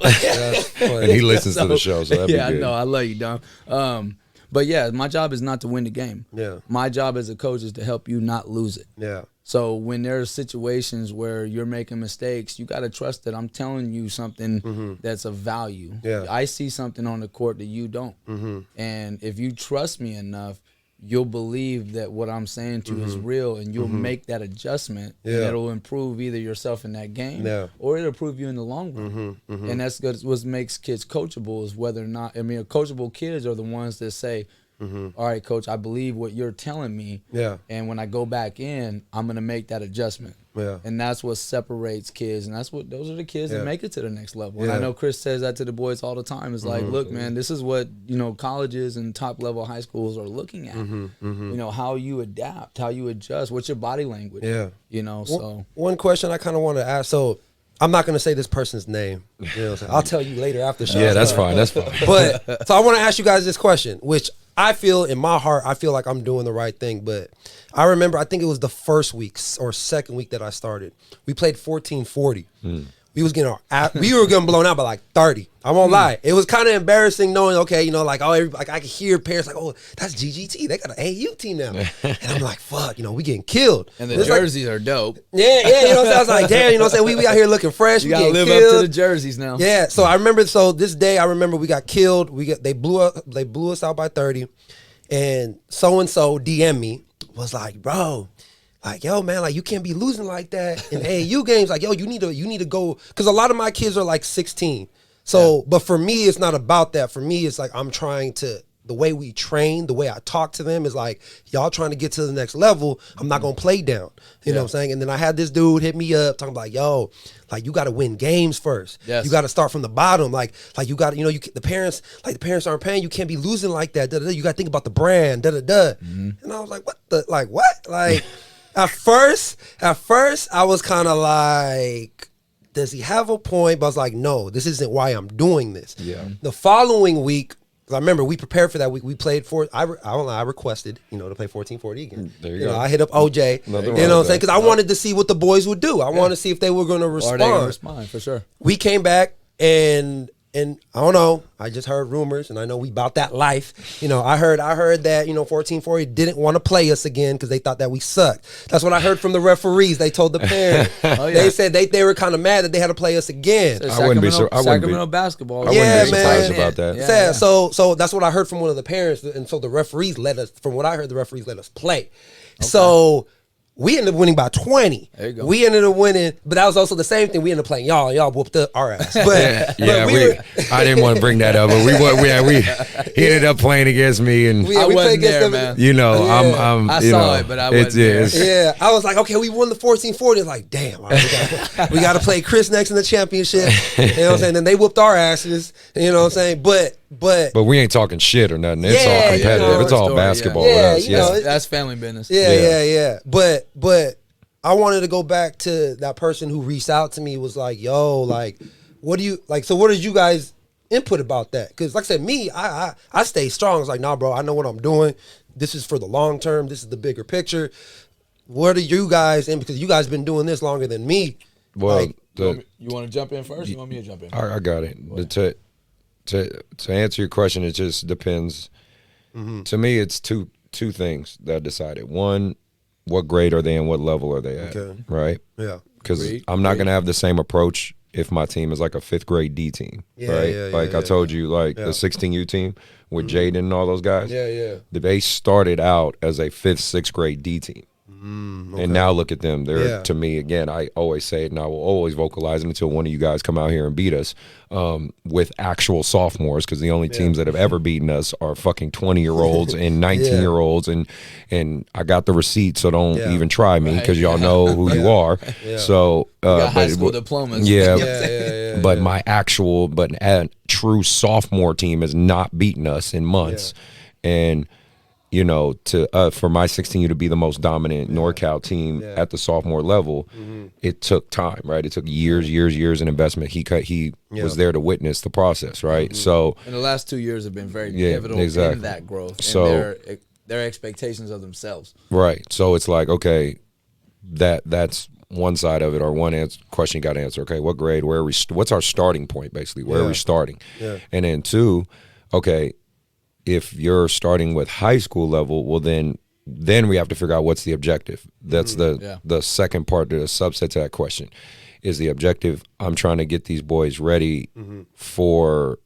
And he listens to the show, so that'd be good. I know. I love you, Dom. But yeah, my job is not to win the game. Yeah. My job as a coach is to help you not lose it. Yeah. So when there's situations where you're making mistakes, you got to trust that I'm telling you something that's of value. Yeah. I see something on the court that you don't. And if you trust me enough, you'll believe that what I'm saying to you is real, and you'll make that adjustment, and it'll improve either yourself in that game or it'll improve you in the long run. And that's good. What makes kids coachable is whether or not, coachable kids are the ones that say, all right, coach, I believe what you're telling me. Yeah. And when I go back in, I'm going to make that adjustment. Yeah. And that's what separates kids. And those are the kids that make it to the next level. And I Yeah. know Chris says that to the boys all the time. It's like, look, man, this is what, colleges and top level high schools are looking at. How you adapt, how you adjust, what's your body language. Yeah. So. One question I kind of want to ask. So I'm not going to say this person's name. You know what I'm saying? I'll tell you later after the show. Yeah, that's fine. That's fine. But so I want to ask you guys this question, which I feel in my heart, I feel like I'm doing the right thing. But I remember, I think it was the first week or second week that I started. We played 1440. We was getting we were getting blown out by like 30. I won't lie. It was kind of embarrassing knowing, okay, I could hear parents like, oh, that's GGT. They got an AAU team now. And I'm like, fuck, we getting killed. And the jerseys are dope. Yeah, I was like, damn, we out here looking fresh. You gotta live up to the jerseys now. Yeah, so I remember, this day I remember we got killed. They blew us out by 30, and so DM me, was like, bro, like, yo, man, like, you can't be losing like that in AAU games. Like, yo, you need to go, because a lot of my kids are like 16. So, but for me, it's not about that. For me, it's like I'm trying to, the way we train, the way I talk to them is like, y'all trying to get to the next level. I'm not going to play down. You know what I'm saying? And then I had this dude hit me up talking about, yo, like, you got to win games first. Yes. You got to start from the bottom. Like you got to, the parents aren't paying. You can't be losing like that. Da, da, da. You got to think about the brand. Da, da, da. And I was like, what? Like, at first, I was kind of like, does he have a point? But I was like, no, this isn't why I'm doing this. Yeah. The following week, because I remember we prepared for that week. We played I requested, to play 1440 again. There you go. I hit up OJ. You know what I'm saying? Because I wanted to see what the boys would do. I wanted to see if they were going to respond. Or they going to respond, for sure. We came back, and I don't know. I just heard rumors, and I know we about that life. I heard that 1440 didn't want to play us again because they thought that we sucked. That's what I heard from the referees. They told the parents. They said they were kind of mad that they had to play us again. I wouldn't be Sacramento basketball. I wouldn't be surprised about that. Yeah. So that's what I heard from one of the parents, and so the referees let us. From what I heard, the referees let us play. Okay. So we ended up winning by 20. There you go. We ended up winning, but that was also the same thing. We ended up playing y'all. Y'all whooped up our ass. But, I didn't want to bring that up, but he ended up playing against me, and I wasn't there, man. I saw it, but I wasn't there. Yeah, I was like, okay, we won the 1440. It's like, damn, all right, we got to play Chris next in the championship. You know what I'm saying? And they whooped our asses. You know what I'm saying? But we ain't talking shit or nothing. It's all competitive. It's all basketball with us. That's family business. Yeah. But I wanted to go back to that person who reached out to me, was like, yo, like, what do you like? So what did you guys input about that? Because like I said, me, I stay strong. It's like, nah, bro, I know what I'm doing. This is for the long term. This is the bigger picture. What are you guys in? Because you guys been doing this longer than me. Well, you want to jump in first? You want me to jump in? I got it. To answer your question, it just depends. To me, it's two things that decide it. One, what grade are they in? What level are they at? Okay. Right? Yeah. Because I'm not going to have the same approach if my team is like a 5th grade D team. Right? I told you, the 16U team with Jaden and all those guys. They started out as a 5th, 6th grade D team. Okay. And now look at them. They're, to me, again, I always say it, and I will always vocalize it until one of you guys come out here and beat us with actual sophomores, because the only teams that have ever beaten us are fucking 20-year-olds and 19-year-olds, and I got the receipt, so don't even try me, because y'all know who you are. So, got high school diplomas. But my actual, true sophomore team has not beaten us in months, and for my 16U to be the most dominant NorCal team at the sophomore level, it took time, right? It took years in investment. He was there to witness the process, right? So, and the last 2 years have been very pivotal in that growth. So and their expectations of themselves. Right. So it's like, okay, that's one side of it, or one question you got to answer. Okay, what grade? What's our starting point? Basically, where are we starting? And then 2, okay, if you're starting with high school level, well then we have to figure out what's the objective. That's the second part, the subset to that question. Is the objective, I'm trying to get these boys ready for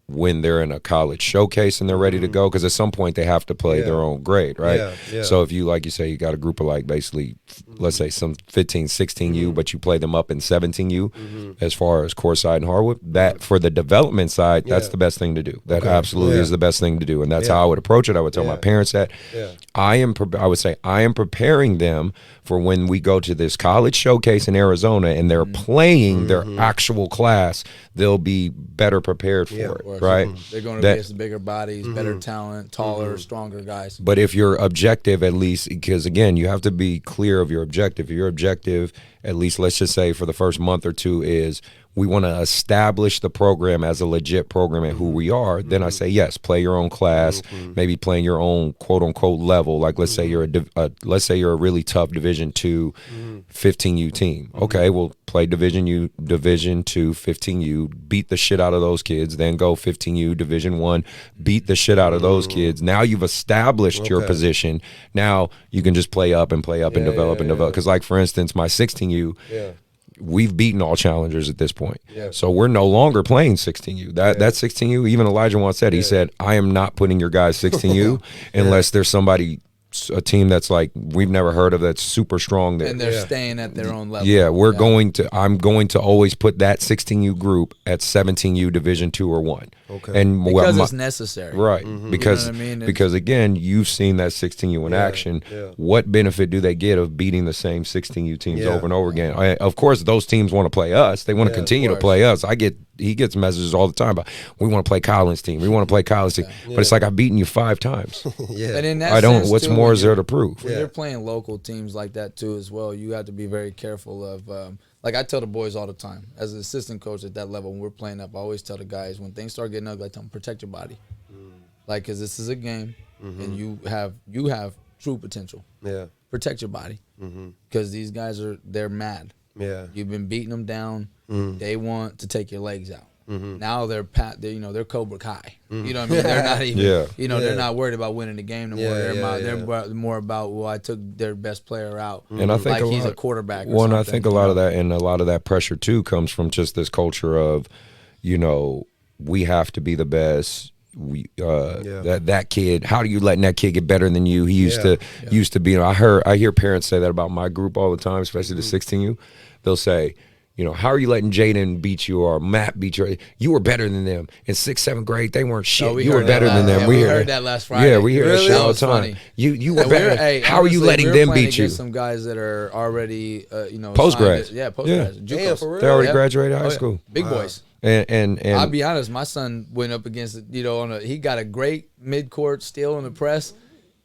when they're in a college showcase and they're ready to go, because at some point they have to play their own grade, right? So if you, like you say, you got a group of like basically, let's say some 15, 16U, but you play them up in 17U as far as Courtside and Harwood, that for the development side, that's the best thing to do. That absolutely is the best thing to do. And that's how I would approach it. I would tell my parents that I would say I am preparing them for when we go to this college showcase in Arizona and they're playing their actual class, they'll be better prepared for it, right? They're going to be as bigger bodies, better talent, taller, stronger guys. But if your objective, at least, because again, you have to be clear of your objective. Your objective, at least let's just say for the first month or two, is we want to establish the program as a legit program and who we are, then I say, yes, play your own class, maybe playing your own quote unquote level. Like let's say you're a really tough Division II 15U team. Okay, well play Division II 15U, beat the shit out of those kids, then go 15U Division I, beat the shit out of those kids. Now you've established your position. Now you can just play up and develop and develop. Because like for instance, my 16U, we've beaten all challengers at this point. So we're no longer playing 16U. That 16U, even Elijah once said, he said, I am not putting your guys 16U unless there's somebody, a team that's like we've never heard of that's super strong there. And they're staying at their own level. Yeah, I'm going to always put that 16U group at 17U Division II or I. Okay. And because it's necessary. Right. Because you know what I mean? because again, you've seen that 16U in action. What benefit do they get of beating the same 16U teams over and over again? Of course, those teams want to play us. They want to continue to play us. He gets messages all the time about, we want to play Collins' team. We want to play Collins' team. But it's like, I've beaten you 5 times. And in that I don't. sense, What's too, more is there to prove? When you're playing local teams like that too, as well, you have to be very careful of. Like I tell the boys all the time, as an assistant coach at that level, when we're playing up, I always tell the guys when things start getting ugly, I tell them protect your body, like because this is a game, and you have true potential. Protect your body, because these guys they're mad. You've been beating them down. They want to take your legs out. Now they're Cobra Kai. You know what I mean? They're not even. They're not worried about winning the game no more. They're more about, well, I took their best player out, and I think like he's a quarterback. Well, and I think a lot of that pressure too comes from just this culture of, we have to be the best. That kid, how are you letting that kid get better than you? He used to be. I hear parents say that about my group all the time, especially the 16U. They'll say, how are you letting Jaden beat you or Matt beat you? You were better than them in 6th, 7th grade. They weren't shit. You were better than them. Yeah, we heard that last Friday. Yeah, we hear that shit all the time. Funny. You were better. How are you letting them beat you? Some guys that are already, post-grads. Post-grads. Damn, for real. They already graduated high school. Big boys. And I'll be honest, my son went up against, he got a great mid-court steal in the press.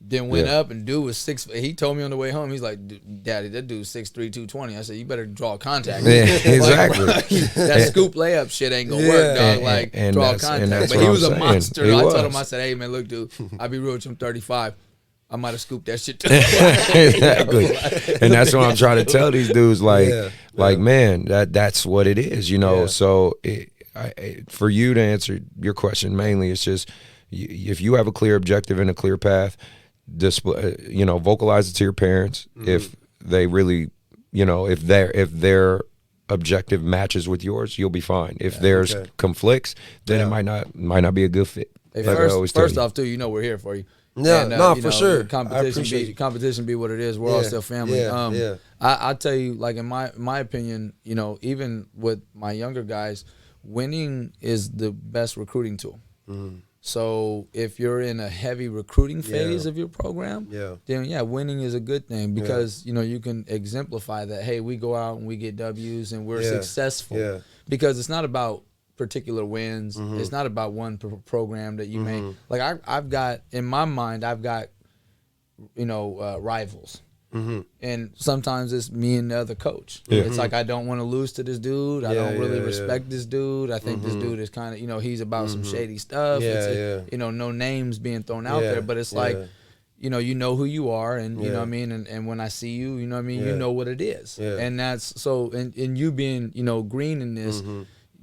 Then went up and dude was 6. He told me on the way home, he's like, Daddy, that dude's 6'3", 220. I said, you better draw contact. Yeah, exactly. That scoop layup shit ain't gonna work, dog. And draw contact. But he was a monster. I told him, I said, hey man, look, dude, I'll be real with you, I'm 35. I might have scooped that shit too. Exactly. And that's what I'm trying to tell these dudes, man, that's what it is, So for you to answer your question mainly, it's just, if you have a clear objective and a clear path, display, vocalize it to your parents. If they really, if their objective matches with yours, you'll be fine. If there's conflicts, then it might not be a good fit. Hey, first off, too, we're here for you. For sure. Competition be what it is. We're all still family. I tell you, like in my opinion, even with my younger guys, winning is the best recruiting tool. So if you're in a heavy recruiting phase of your program, then winning is a good thing because you can exemplify that. Hey, we go out and we get W's and we're successful because it's not about particular wins. It's not about one program that you make. Like I've got in my mind, rivals. And sometimes it's me and the other coach. It's like I don't want to lose to this dude. I don't really respect this dude. I think this dude is kind of, he's about some shady stuff. No names being thrown out there, but it's like, you know who you are, and you know what I mean, and when I see you, you know what I mean, you know what it is, and that's so. And you being green in this.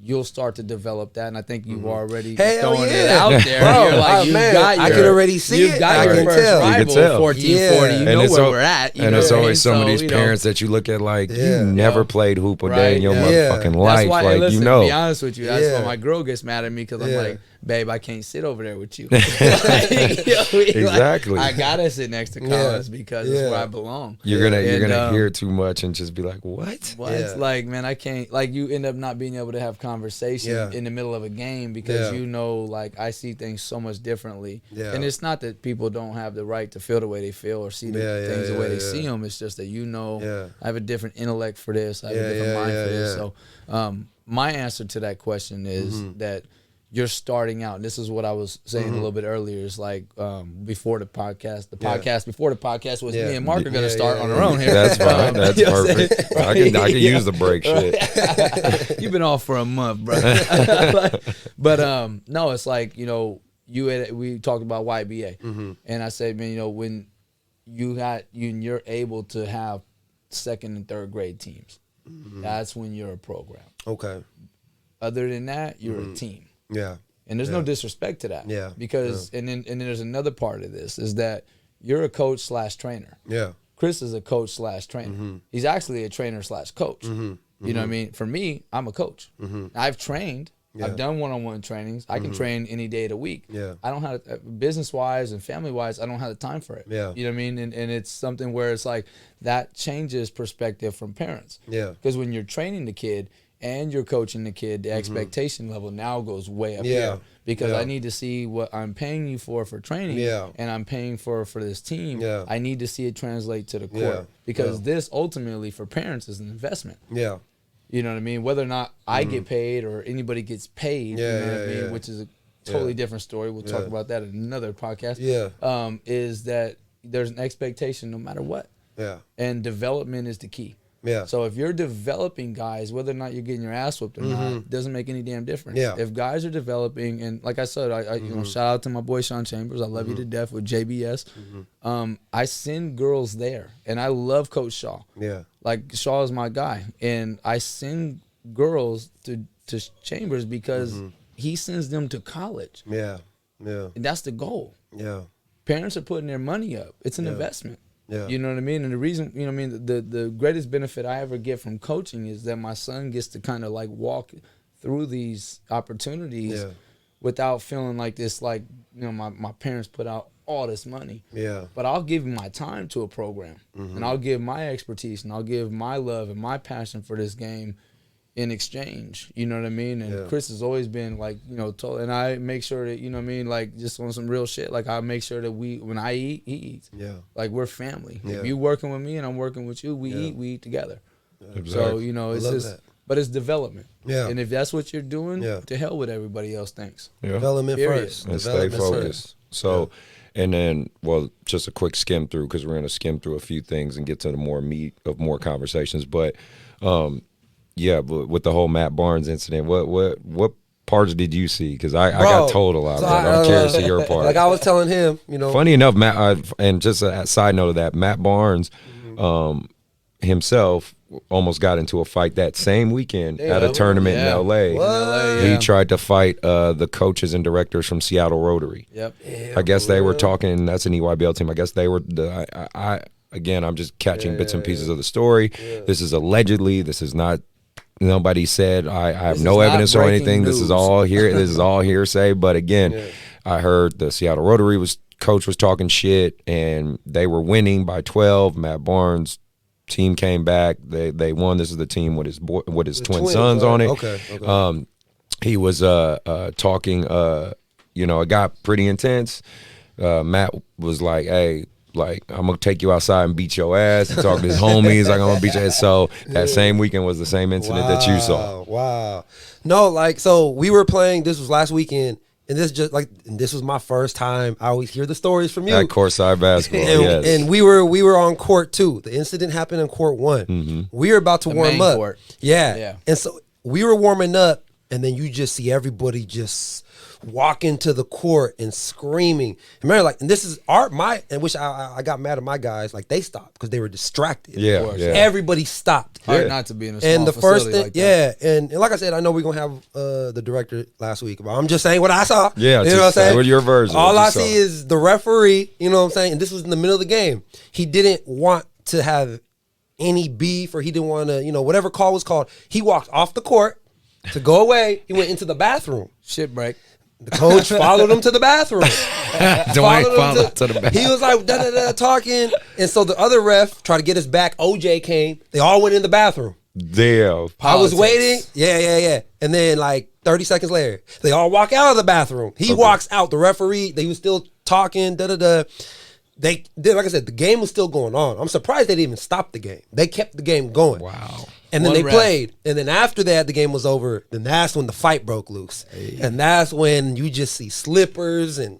You'll start to develop that, and I think you've already throwing it out there. Bro, you're like, I can already see it. You've got your first rival, 1440. You know where we're at. And it's always some of these parents that you look at like, you never played hoop a day in your motherfucking life. That's why, like, listen, to be honest with you, that's why my girl gets mad at me because I'm like, babe, I can't sit over there with you. Exactly. I gotta sit next to Collins because it's where I belong. You're gonna hear too much and just be like, what? Yeah. Like, man, I can't. Like, you end up not being able to have conversation in the middle of a game because like, I see things so much differently. Yeah. And it's not that people don't have the right to feel the way they feel or see things the way they see them. It's just that I have a different intellect for this. I have a different mind for this. So, my answer to that question is that you're starting out. And this is what I was saying a little bit earlier. It's like before the podcast. Before the podcast was me and Mark are going to start on our own here. That's fine. That's perfect. Right? I can use the break shit. You've been off for a month, bro. But no, it's like, we talked about YBA. And I said, man, when you're able to have second and third grade teams, that's when you're a program. Okay. Other than that, you're a team. Yeah. And there's no disrespect to that. Yeah. Because and then there's another part of this is that you're a coach / trainer. Yeah. Chris is a coach / trainer. He's actually a trainer / coach. You know what I mean? For me, I'm a coach. I've trained. I've done one-on-one trainings. I can train any day of the week. Yeah. I don't have business-wise and family-wise, I don't have the time for it. Yeah. You know what I mean? And it's something where it's like that changes perspective from parents. Yeah. Because when you're training the kid and you're coaching the kid, the expectation level now goes way up here. Because I need to see what I'm paying you for training and I'm paying for this team. Yeah. I need to see it translate to the court. Because this ultimately for parents is an investment. Yeah. You know what I mean? Whether or not I get paid or anybody gets paid, you know what I mean? Which is a totally different story. We'll talk about that in another podcast. Yeah. Is that there's an expectation no matter what. Yeah. And development is the key. Yeah. So if you're developing guys, whether or not you're getting your ass whooped or not, doesn't make any damn difference. Yeah. If guys are developing, and like I said, I shout out to my boy Sean Chambers. I love you to death with JBS. I send girls there, and I love Coach Shaw. Yeah. Like Shaw is my guy, and I send girls to Chambers because he sends them to college. Yeah. Yeah. And that's the goal. Yeah. Parents are putting their money up. It's an investment. Yeah. You know what I mean? And the reason, you know what I mean, the greatest benefit I ever get from coaching is that my son gets to kind of like walk through these opportunities without feeling like this, like, my parents put out all this money. Yeah. But I'll give my time to a program and I'll give my expertise and I'll give my love and my passion for this game in exchange. You know what I mean? And Chris has always been like, and I make sure that, you know what I mean, like just on some real shit, like I make sure that when I eat, he eats. Yeah. Like we're family. Yeah. If you working with me and I'm working with you, we eat together. Yeah. So, it's just, but it's development. Yeah. And if that's what you're doing, to hell with everybody else thinks. Yeah. Development first. And stay focused. So, and then, just a quick skim through, because we're going to skim through a few things and get to the more meat of more conversations. But, but with the whole Matt Barnes incident, what parts did you see? Because I got told a lot. So I'm curious to your part. Like I was telling him, Funny enough, Matt, and just a side note of that, Matt Barnes himself almost got into a fight that same weekend at a tournament in LA. He tried to fight the coaches and directors from Seattle Rotary. Yep. I guess they were talking. That's an EYBL team. I guess they were. Again, I'm just catching bits and pieces of the story. This is allegedly. This is not. Nobody said I have no evidence or anything. News. This is all here. This is all hearsay. But again, I heard the Seattle Rotary coach was talking shit, and they were winning by 12. Matt Barnes' team came back. They won. This is the team with his twin sons on it. Okay. He was talking. It got pretty intense. Matt was like, "Hey, like, I'm going to take you outside and beat your ass," and talk to his homies, like, I'm going to beat your ass. So that same weekend was the same incident that you saw. Wow. No, so we were playing, this was last weekend, and this was my first time. I always hear the stories from you. At Courtside Basketball, yes. And we were on court 2. The incident happened in court 1. We were about to warm up. Court. Yeah. And so we were warming up, and then you just see everybody just walk into the court and screaming. Remember, and this is and which I got mad at my guys, like they stopped because they were distracted. Yeah. Everybody stopped. Hard not to be in a small and the first thing, like that. And like I said, I know we're gonna have the director last week, but I'm just saying what I saw. Yeah, you know what I'm saying? What your version? All I see is the referee. You know what I'm saying? And this was in the middle of the game. He didn't want to have any beef, or he didn't want to, whatever call was called. He walked off the court to go away. He went into the bathroom. Shit break. The coach followed him to the bathroom. Followed to the bathroom. He was like talking, and so the other ref tried to get us back. OJ came. They all went in the bathroom. Damn. I was waiting. Yeah. And then like 30 seconds later, they all walk out of the bathroom. He walks out. The referee, they was still talking. They did, like I said, the game was still going on. I'm surprised they didn't even stop the game. They kept the game going. Wow. And then they played. And then after that, the game was over. Then that's when the fight broke loose. Hey. And that's when you just see slippers and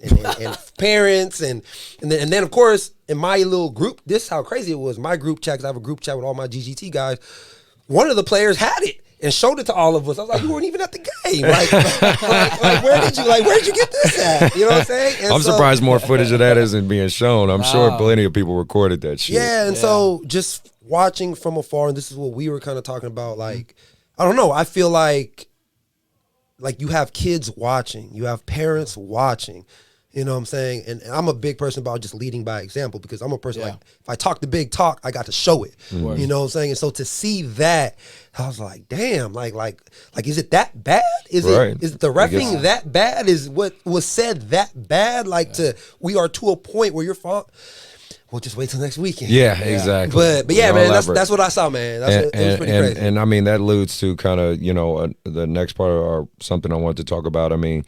parents. And then, of course, in my little group, this is how crazy it was. My group chat, because I have a group chat with all my GGT guys. One of the players had it and showed it to all of us. I was like, you weren't even at the game. Like where'd you get this at? You know what I'm saying? And I'm surprised more footage of that isn't being shown. I'm sure plenty of people recorded that shit. Yeah, and so just watching from afar, and this is what we were kind of talking about, like, I don't know, I feel like you have kids watching, you have parents watching, you know what I'm saying? And I'm a big person about just leading by example, because I'm a person like, if I talk the big talk, I got to show it. Mm-hmm. You know what I'm saying? And so to see that, I was like, damn, like is it that bad? Is the reffing that bad? Is what was said that bad? We are to a point where you're we'll just wait till next weekend. Yeah, exactly. But yeah, man, that's what I saw, man. It was pretty crazy. And I mean, that alludes to kind of, the next part of something I wanted to talk about. I mean,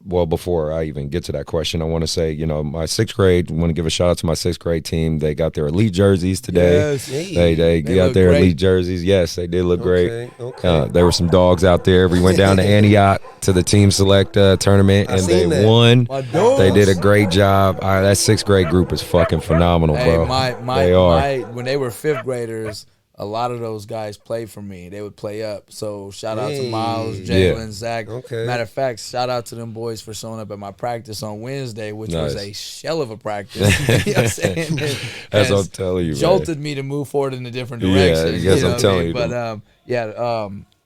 well, before I even get to that question, I want to say, my sixth grade, I want to give a shout out to my sixth grade team. They got their elite jerseys today. Yes. They got their elite jerseys. Yes, they did look great. Okay. There were some dogs out there. We went down to Antioch to the team select tournament, and they won. They did a great job. That sixth grade group is fucking phenomenal, bro. They are. When they were fifth graders, a lot of those guys played for me. They would play up. So shout out to Miles, Jalen, Zach. Okay. Matter of fact, shout out to them boys for showing up at my practice on Wednesday, which was a shell of a practice. You know what I'm saying? As I'm telling you, jolted me to move forward in a different direction. Yeah, yes, I'm telling you. But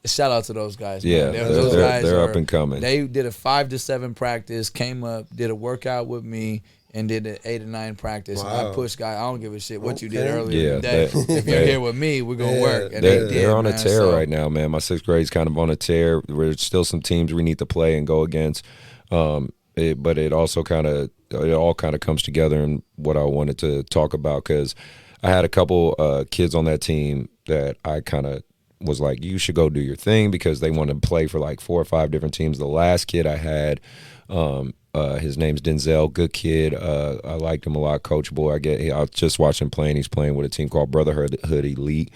shout out to those guys. Yeah, man. Those guys they're up and coming. They did a 5 to 7 practice, came up, did a workout with me, and did an 8 to 9 practice. Wow. I pushed guys. I don't give a shit what you did earlier in the day. If you're here with me, we're gonna work. And they're on a tear right now, man. My sixth grade's kind of on a tear. There's still some teams we need to play and go against. But it also all kind of comes together in what I wanted to talk about, because I had a couple kids on that team that I kind of was like, you should go do your thing, because they want to play for like 4 or 5 different teams. The last kid I had, his name's Denzel, good kid. I liked him a lot, coachable. I just watched him playing. He's playing with a team called Brotherhood Elite.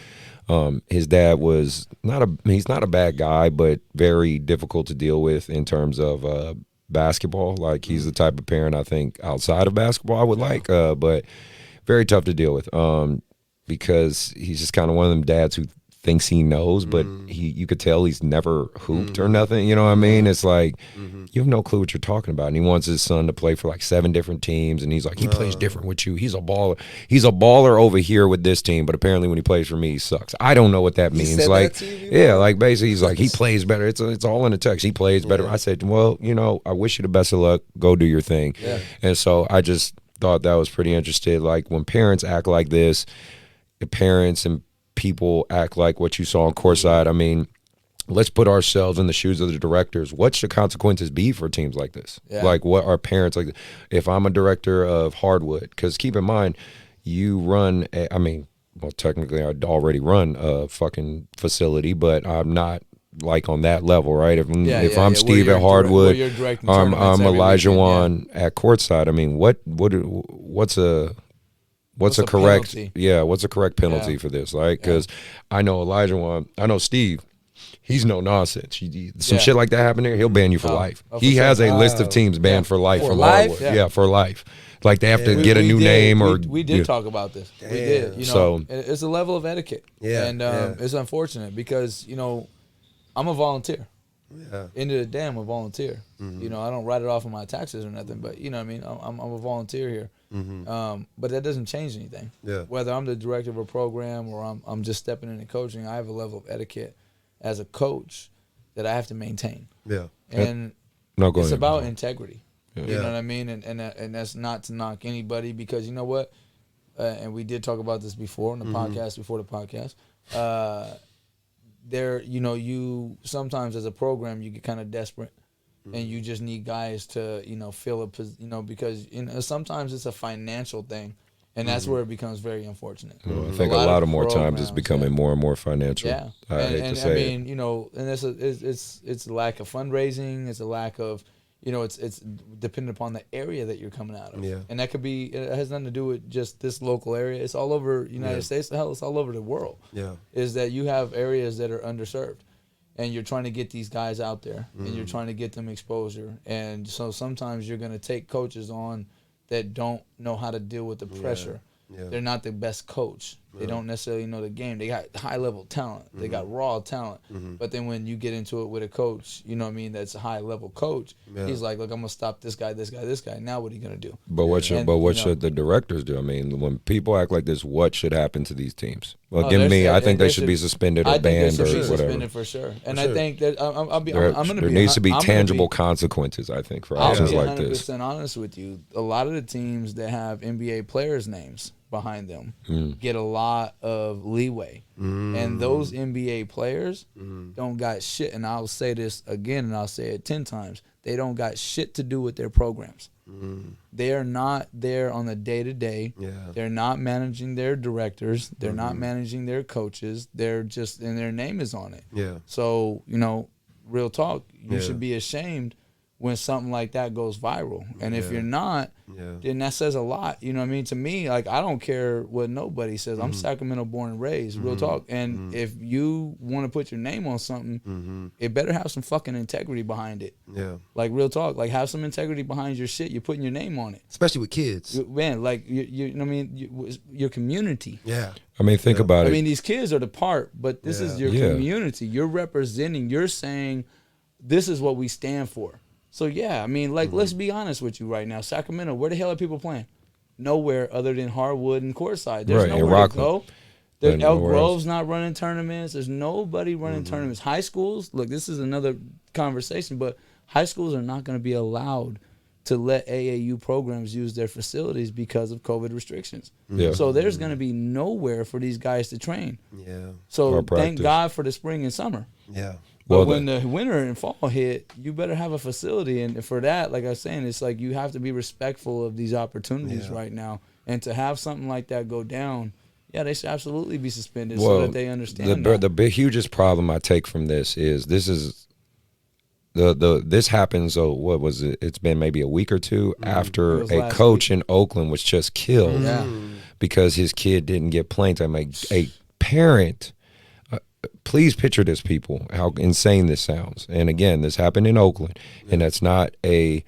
His dad he's not a bad guy, but very difficult to deal with in terms of basketball. Like, he's the type of parent I think outside of basketball I would like, but very tough to deal with, because he's just kind of one of them dads who thinks he knows, but you could tell he's never hooped or nothing. You know what I mean? It's like, you have no clue what you're talking about. And he wants his son to play for like 7 different teams, and he's like, he plays different with you. He's a baller. He's a baller over here with this team, but apparently when he plays for me, he sucks. I don't know what that means. Like, like basically he's like, he plays better. It's all in the text. He plays better. I said, well, I wish you the best of luck. Go do your thing. Yeah. And so I just thought that was pretty interesting. Like, when parents act like this, the parents and people act like what you saw on Courtside. I mean, let's put ourselves in the shoes of the directors. What should consequences be for teams like this? Yeah. Like, what are parents like? If I'm a director of Hardwood, because keep in mind, you run, technically I'd already run a fucking facility, but I'm not like on that level, right? If I'm Steve at Hardwood, I'm Elijah Wan at Courtside. I mean, what's a correct penalty? What's a correct penalty for this? Like, because I know I know Steve, he's no nonsense. Shit like that happen there, he'll ban you for life. He has a list of teams banned for life. For life? For life. Like, they have to get a new name. We did talk about this. We did. So it's a level of etiquette. And it's unfortunate because, I'm a volunteer. Yeah. End of the day, I'm a volunteer. Mm-hmm. I don't write it off on my taxes or nothing, but you know what I mean? I'm a volunteer here. Mm-hmm. But that doesn't change anything. Yeah. Whether I'm the director of a program or I'm just stepping into coaching, I have a level of etiquette as a coach that I have to maintain. Yeah. And it's about integrity. Yeah. You know what I mean? And that's not to knock anybody, because you know what? And we did talk about this before on the podcast, before the podcast. You sometimes as a program, you get kind of desperate and you just need guys to, fill a, because sometimes it's a financial thing, and that's where it becomes very unfortunate. Well, I think a lot of more times it's becoming more and more financial. Yeah, I hate to say it. And it's a lack of fundraising. It's a lack of, it's dependent upon the area that you're coming out of. Yeah. And that could be, it has nothing to do with just this local area. It's all over the United States. Hell, it's all over the world. Yeah. Is that you have areas that are underserved, and you're trying to get these guys out there, and you're trying to get them exposure. And so sometimes you're going to take coaches on that don't know how to deal with the pressure. Yeah. They're not the best coach. They don't necessarily know the game. They got high-level talent. They got raw talent. But then when you get into it with a coach, that's a high-level coach, he's like, look, I'm going to stop this guy. Now what are you going to do? But what should the directors do? I mean, when people act like this, what should happen to these teams? Well, I think they should be suspended or banned or whatever. Suspended for sure. And I think that there needs to be tangible consequences, I think, for actions like this. I'll be 100% honest with you. A lot of the teams that have NBA players' names behind them get a lot of leeway, and those NBA players don't got shit. And I'll say this again, and I'll say it 10 times: they don't got shit to do with their programs. They are not there on the day-to-day. They're not managing their directors. They're not managing their coaches. They're just, and their name is on it. So real talk, you should be ashamed when something like that goes viral. And if you're not, then that says a lot. You know what I mean? To me, like, I don't care what nobody says. I'm Sacramento born and raised, real talk. And if you want to put your name on something, it better have some fucking integrity behind it. Like, real talk. Like, have some integrity behind your shit. You're putting your name on it. Especially with kids. Man, like, you know what I mean? Your community. I mean, think about it. I mean, these kids are the part, but this is your community. You're representing. You're saying, this is what we stand for. So, I mean, like, let's be honest with you right now. Sacramento, where the hell are people playing? Nowhere other than Harwood and Courtside. There's nowhere to go. Elk Grove's not running tournaments. There's nobody running tournaments. High schools, look, this is another conversation, but high schools are not going to be allowed to let AAU programs use their facilities because of COVID restrictions. So there's going to be nowhere for these guys to train. So thank God for the spring and summer. But when the winter and fall hit, you better have a facility. And for that, like I was saying, it's like you have to be respectful of these opportunities right now. And to have something like that go down, they should absolutely be suspended so that they understand the hugest problem I take from this is this happens, what was it? It's been maybe a week or two after a coach in Oakland was just killed because his kid didn't get playing time. A parent... please picture this, people, how insane this sounds. And again, this happened in Oakland, and that's not a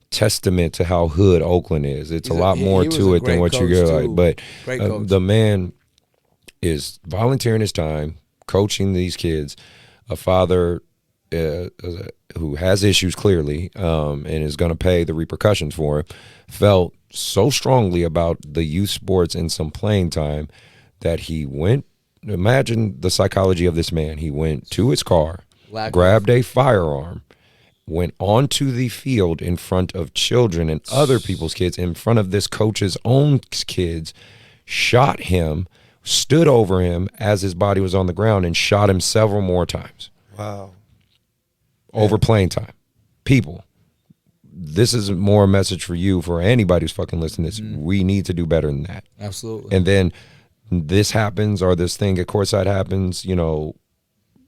testament to how hood Oakland is. It's a lot more to it than what you get. Like, but the man is volunteering his time, coaching these kids. A father who has issues clearly, and is going to pay the repercussions for it, felt so strongly about the youth sports and some playing time that he went. Imagine the psychology of this man. He went to his car, grabbed a firearm, went onto the field in front of children and other people's kids, in front of this coach's own kids, shot him, stood over him as his body was on the ground, and shot him several more times. Wow. Over playing time. People, this is more a message for you, for anybody who's fucking listening to this. We need to do better than that. Absolutely. And then this happens, or this thing at Courtside happens,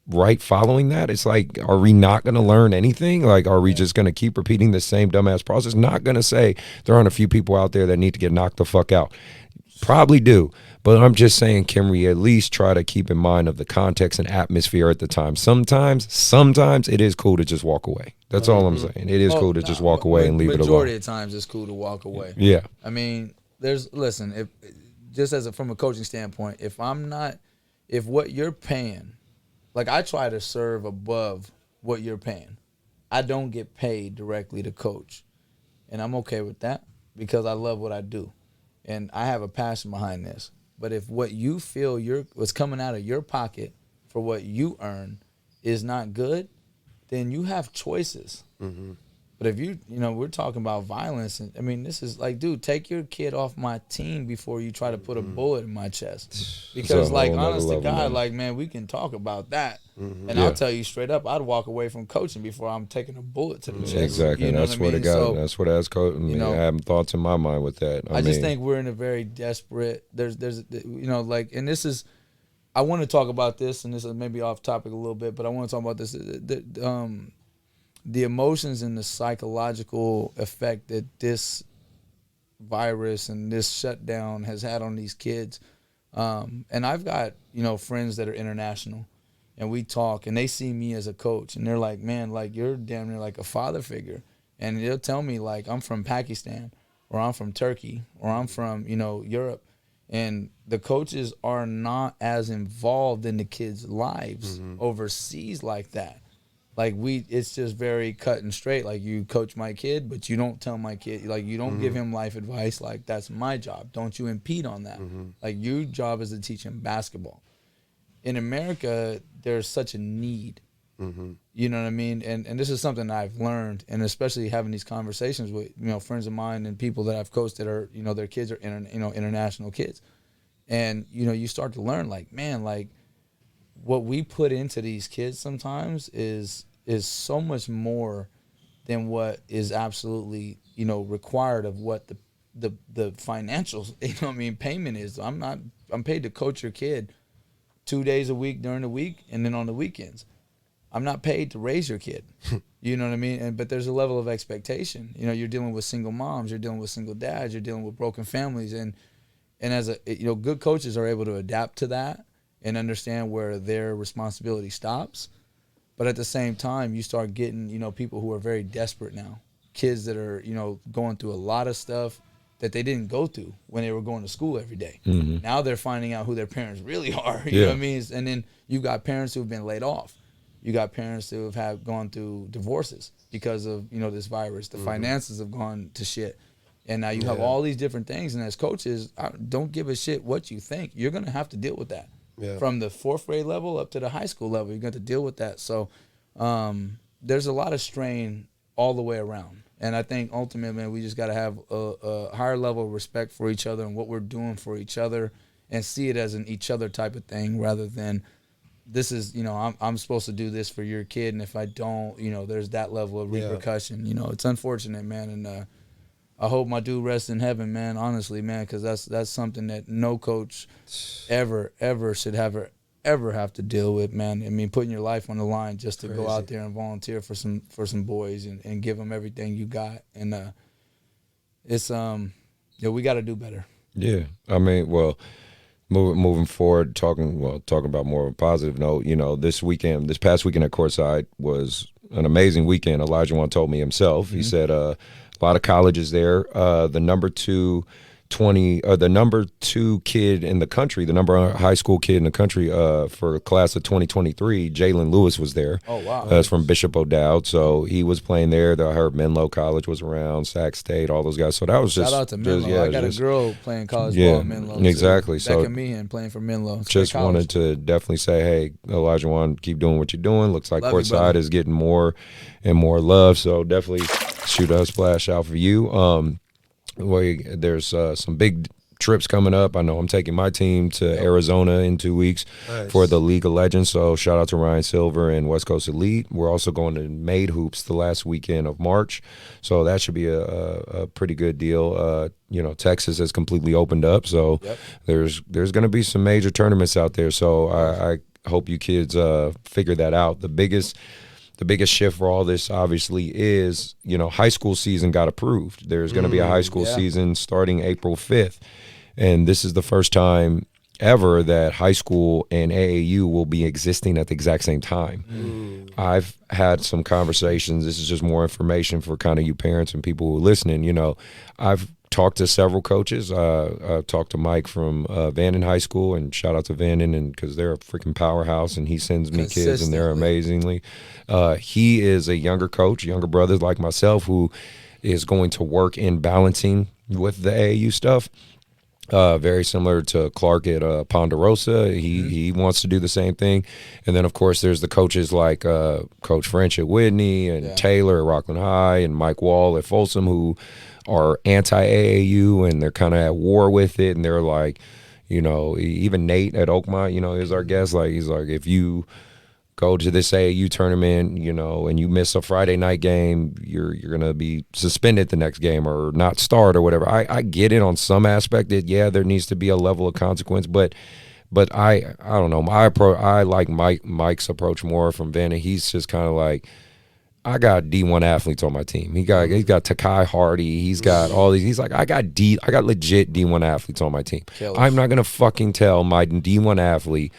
right following that, it's like, are we not going to learn anything? Like, are we just going to keep repeating the same dumbass process? Not going to say there aren't a few people out there that need to get knocked the fuck out. Probably do. But I'm just saying, can we at least try to keep in mind of the context and atmosphere at the time? Sometimes it is cool to just walk away. That's all I'm saying. It is cool to just walk away and leave it alone. Majority of times it's cool to walk away. Yeah. I mean, from a coaching standpoint, if what you're paying, like, I try to serve above what you're paying. I don't get paid directly to coach, and I'm okay with that because I love what I do, and I have a passion behind this. But if what you feel what's coming out of your pocket for what you earn is not good, then you have choices. But if we're talking about violence, and I mean, this is like, dude, take your kid off my team before you try to put a bullet in my chest. Because, like, honest to God, like, man, we can talk about that. And I'll tell you straight up, I'd walk away from coaching before I'm taking a bullet to the chest. Exactly. That's what it got. So, that's what I was coaching. I have thoughts in my mind with that. I just think we're in a very desperate. There's like, and this is. I want to talk about this, and this is maybe off topic a little bit, but I want to talk about this. The emotions and the psychological effect that this virus and this shutdown has had on these kids. And I've got, friends that are international, and we talk, and they see me as a coach, and they're like, man, like, you're damn near like a father figure. And they'll tell me, like, I'm from Pakistan, or I'm from Turkey, or I'm from, Europe. And the coaches are not as involved in the kids' lives overseas like that. Like, it's just very cut and straight. Like, you coach my kid, but you don't tell my kid, like, you don't give him life advice. Like, that's my job. Don't you impede on that. Like, your job is to teach him basketball. In America, there's such a need. You know what I mean? And this is something I've learned, and especially having these conversations with, friends of mine and people that I've coached that are, their kids are, international kids. And, you start to learn, like, man, like, what we put into these kids sometimes is so much more than what is absolutely, required of what the financial, payment is. I'm paid to coach your kid 2 days a week during the week and then on the weekends. I'm not paid to raise your kid. You know what I mean? But there's a level of expectation. You're dealing with single moms, you're dealing with single dads, you're dealing with broken families, and as good coaches are able to adapt to that and understand where their responsibility stops. But at the same time, you start getting, people who are very desperate now. Kids that are, going through a lot of stuff that they didn't go through when they were going to school every day. Now they're finding out who their parents really are. You know what I mean? And then you got parents who've been laid off. You got parents who have gone through divorces because of, this virus. The finances have gone to shit. And now you have all these different things. And as coaches, don't give a shit what you think. You're going to have to deal with that. From the fourth grade level up to the high school level, you're going to deal with that. So there's a lot of strain all the way around. And I think ultimately, man, we just got to have a higher level of respect for each other and what we're doing for each other, and see it as an each other type of thing rather than this is, I'm supposed to do this for your kid, and if I don't, there's that level of repercussion. It's unfortunate, man, and I hope my dude rests in heaven, man, honestly, man, because that's something that no coach ever should ever have to deal with, man. I mean, putting your life on the line just to go out there and volunteer for some boys and give them everything you got. And it's we got to do better. Yeah, I mean, well, moving forward, talking about more of a positive note, this past weekend at Courtside was an amazing weekend. Elijah told me himself. He said a lot of colleges there. The number 2 kid in the country, the number high school kid in the country for class of 2023, Jalen Lewis was there. Oh, wow. That's from Bishop O'Dowd. So he was playing there. I heard Menlo College was around, Sac State, all those guys. So that was just... Shout out to Menlo. I got a girl playing college ball at Menlo. Exactly. So Becca Meehan playing for Menlo. It's just wanted to definitely say, hey, Elijah Juan, keep doing what you're doing. Looks like Courtside is getting more and more love. So definitely shoot a splash out for you. There's some big trips coming up. I know I'm taking my team to Arizona in 2 weeks for the League of Legends. So shout out to Ryan Silver and West Coast Elite. We're also going to Made Hoops the last weekend of March. So that should be a pretty good deal. Texas has completely opened up. So there's going to be some major tournaments out there. So I hope you kids figure that out. The biggest shift for all this, obviously, is, high school season got approved. There's going to be a high school season starting April 5th. And this is the first time ever that high school and AAU will be existing at the exact same time. I've had some conversations. This is just more information for kind of you parents and people who are listening. I've talked to several coaches. I've talked to Mike from Vanden High School, and shout out to Vanden, because they're a freaking powerhouse, and he sends me kids, and they're amazingly. He is a younger coach, younger brother like myself, who is going to work in balancing with the AAU stuff. Very similar to Clark at Ponderosa. He wants to do the same thing. And then, of course, there's the coaches like Coach French at Whitney and Taylor at Rockland High and Mike Wall at Folsom who are anti-AAU and they're kind of at war with it. And they're like, you know, even Nate at Oakmont, you know, is our guest. Like, he's like, if you go to this AAU tournament, you know, and you miss a Friday night game, you're gonna be suspended the next game or not start or whatever. I get it on some aspect that there needs to be a level of consequence, but I don't know. I like Mike's approach more from Vanna. He's just kind of like, I got D1 athletes on my team. He's got Takai Hardy. He's got all these. He's like, I got legit D1 athletes on my team. Killers. I'm not gonna fucking tell my D1 athlete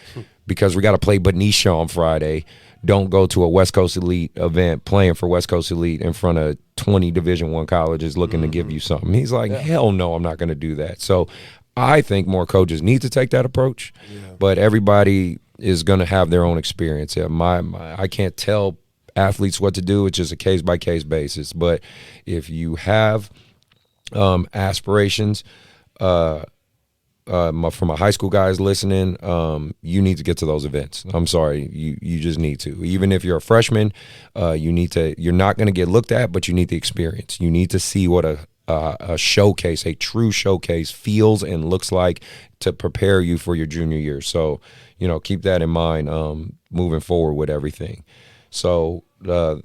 because we got to play Benicia on Friday, don't go to a West Coast Elite event playing for West Coast Elite in front of 20 Division I colleges looking to give you something. He's like, hell no, I'm not going to do that. So I think more coaches need to take that approach, but everybody is going to have their own experience. I can't tell athletes what to do. It's just a case-by-case basis. But if you have aspirations, for my high school guys listening, you need to get to those events. I'm sorry, you just need to. Even if you're a freshman, you're not going to get looked at, but you need the experience. You need to see what a showcase, a true showcase feels and looks like to prepare you for your junior year. So, you know, keep that in mind moving forward with everything. So the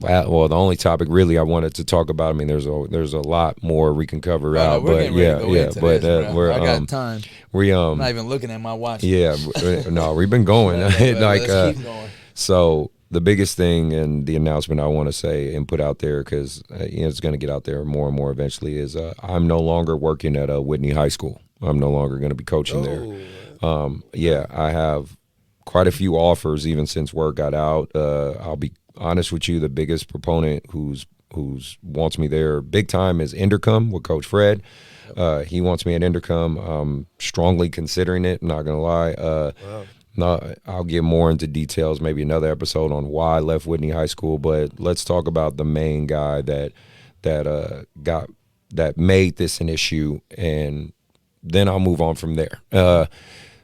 only topic really I wanted to talk about. I mean, there's a lot more we can cover out, but we're I got time. I'm not even looking at my watch. Yeah, no, we've been going. Let's keep going. So the biggest thing and the announcement I want to say and put out there, because it's going to get out there more and more eventually, is I'm no longer working at Whitney High School. I'm no longer going to be coaching there. I have quite a few offers even since word got out. I'll be honest with you, the biggest proponent who's wants me there big time is Intercom with Coach Fred. He wants me at Intercom. I'm strongly considering it, not gonna lie. No, I'll get more into details, maybe another episode on why I left Whitney High School, but let's talk about the main guy that made this an issue, and then I'll move on from there.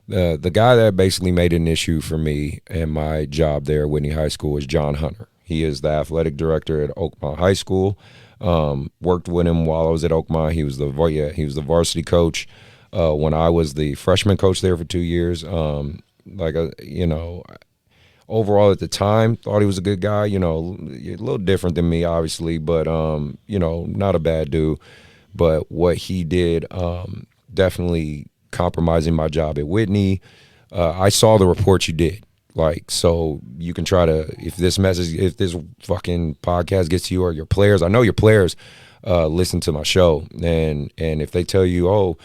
The guy that basically made it an issue for me and my job there at Whitney High School is John Hunter. He is the athletic director at Oakmont High School. Worked with him while I was at Oakmont. He was the varsity coach when I was the freshman coach there for 2 years. Overall at the time, thought he was a good guy. You know, a little different than me, obviously, but not a bad dude. But what he did, definitely compromising my job at Whitney. I saw the report you did. Like, so you can try to, if this fucking podcast gets to you or your players, I know your players listen to my show, and if they tell you, oh,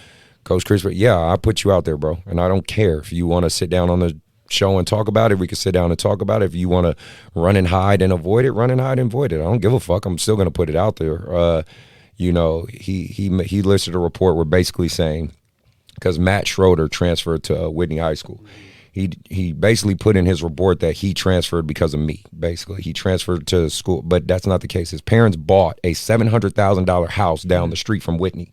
Coach Chris, I put you out there, bro, and I don't care if you want to sit down on the show and talk about it. We can sit down and talk about it. If you want to run and hide and avoid it, run and hide and avoid it. I don't give a fuck. I'm still gonna put it out there. He listed a report where basically saying, because Matt Schroeder transferred to Whitney High School. He basically put in his report that he transferred because of me, basically. He transferred to school, but that's not the case. His parents bought a $700,000 house down the street from Whitney.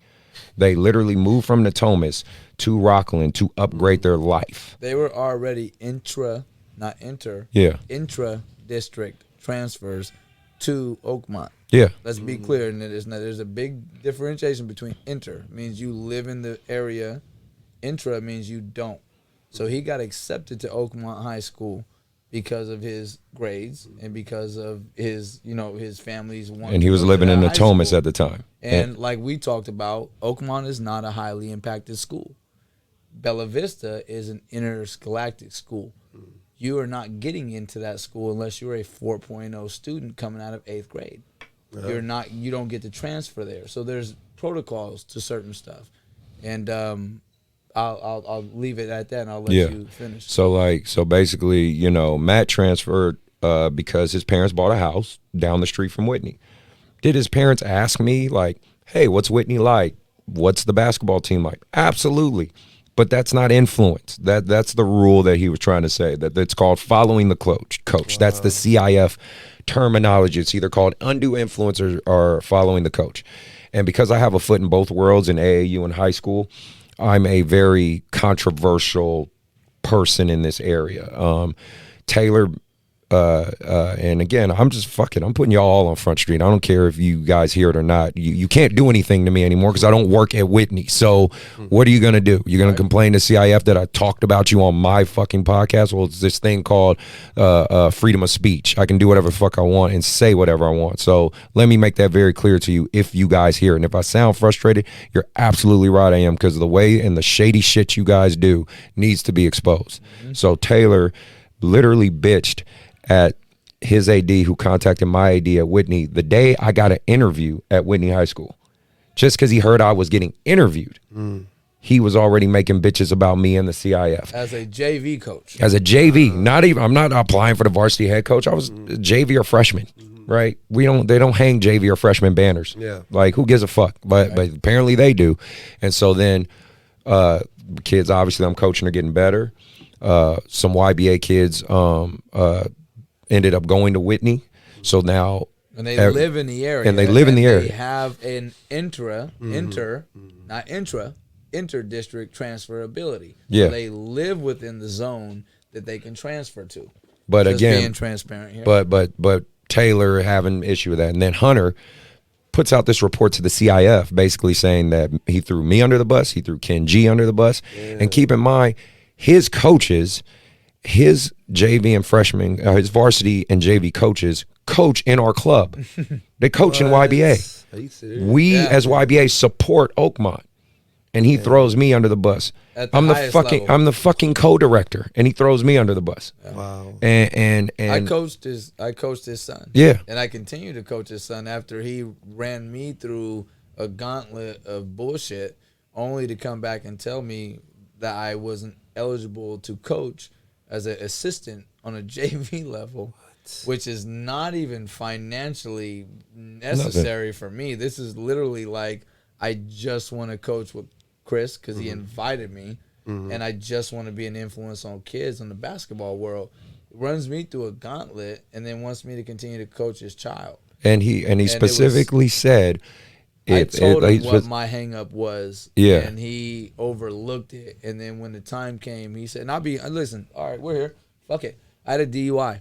They literally moved from Natomas to Rockland to upgrade their life. They were already intra-district transfers to Oakmont. Yeah. Let's be clear, and there's a big differentiation between inter means you live in the area, intra means you don't. So he got accepted to Oakmont High School because of his grades and because of his family's one. And he was living in Natomas at the time. And like we talked about, Oakmont is not a highly impacted school. Bella Vista is an interscholastic school. You are not getting into that school unless you're a 4.0 student coming out of 8th grade. You don't get to transfer there. So there's protocols to certain stuff. And I'll leave it at that, and I'll let you finish. So basically, Matt transferred because his parents bought a house down the street from Whitney. Did his parents ask me, like, hey, what's Whitney like? What's the basketball team like? Absolutely. But that's not influence. That's the rule that he was trying to say. That it's called following the coach. That's the CIF terminology. It's either called undue influence or following the coach. And because I have a foot in both worlds in AAU and high school, I'm a very controversial person in this area. Taylor, and again, I'm putting y'all all on Front Street. I don't care if you guys hear it or not. You can't do anything to me anymore because I don't work at Whitney. So what are you going to do? You're going to complain to CIF that I talked about you on my fucking podcast? Well, it's this thing called freedom of speech. I can do whatever the fuck I want and say whatever I want. So let me make that very clear to you if you guys hear it. And if I sound frustrated, you're absolutely right I am, because the way and the shady shit you guys do needs to be exposed. So Taylor literally bitched at his AD who contacted my AD at Whitney the day I got an interview at Whitney High School. Just because he heard I was getting interviewed, he was already making bitches about me and the CIF. As a JV coach. As a JV, I'm not applying for the varsity head coach. I was JV or freshman, right? They don't hang JV or freshman banners. Yeah. Like, who gives a fuck? But apparently they do. And so then kids, obviously I'm coaching, are getting better. Some YBA kids ended up going to Whitney. So now, and they live in the area. And they live in the area. They have an inter-district transferability. Yeah. So they live within the zone that they can transfer to. But Just again, being transparent here. But Taylor having an issue with that. And then Hunter puts out this report to the CIF basically saying that he threw me under the bus, he threw Ken G under the bus. Yeah. And keep in mind, his coaches, his JV and freshman, his varsity and JV coaches coach in our club. They coach in YBA. We as YBA support Oakmont, and he throws me under the bus. I'm the fucking co-director, and he throws me under the bus. Wow. And I coached his son. Yeah. And I continue to coach his son after he ran me through a gauntlet of bullshit, only to come back and tell me that I wasn't eligible to coach as an assistant on a JV level, which is not even financially necessary for me. This is literally like, I just want to coach with Chris because he invited me, and I just want to be an influence on kids in the basketball world. Runs me through a gauntlet and then wants me to continue to coach his child. And he specifically said, I told him what my hang-up was, and he overlooked it. And then when the time came, he said, listen, all right, we're here. Fuck it. I had a DUI.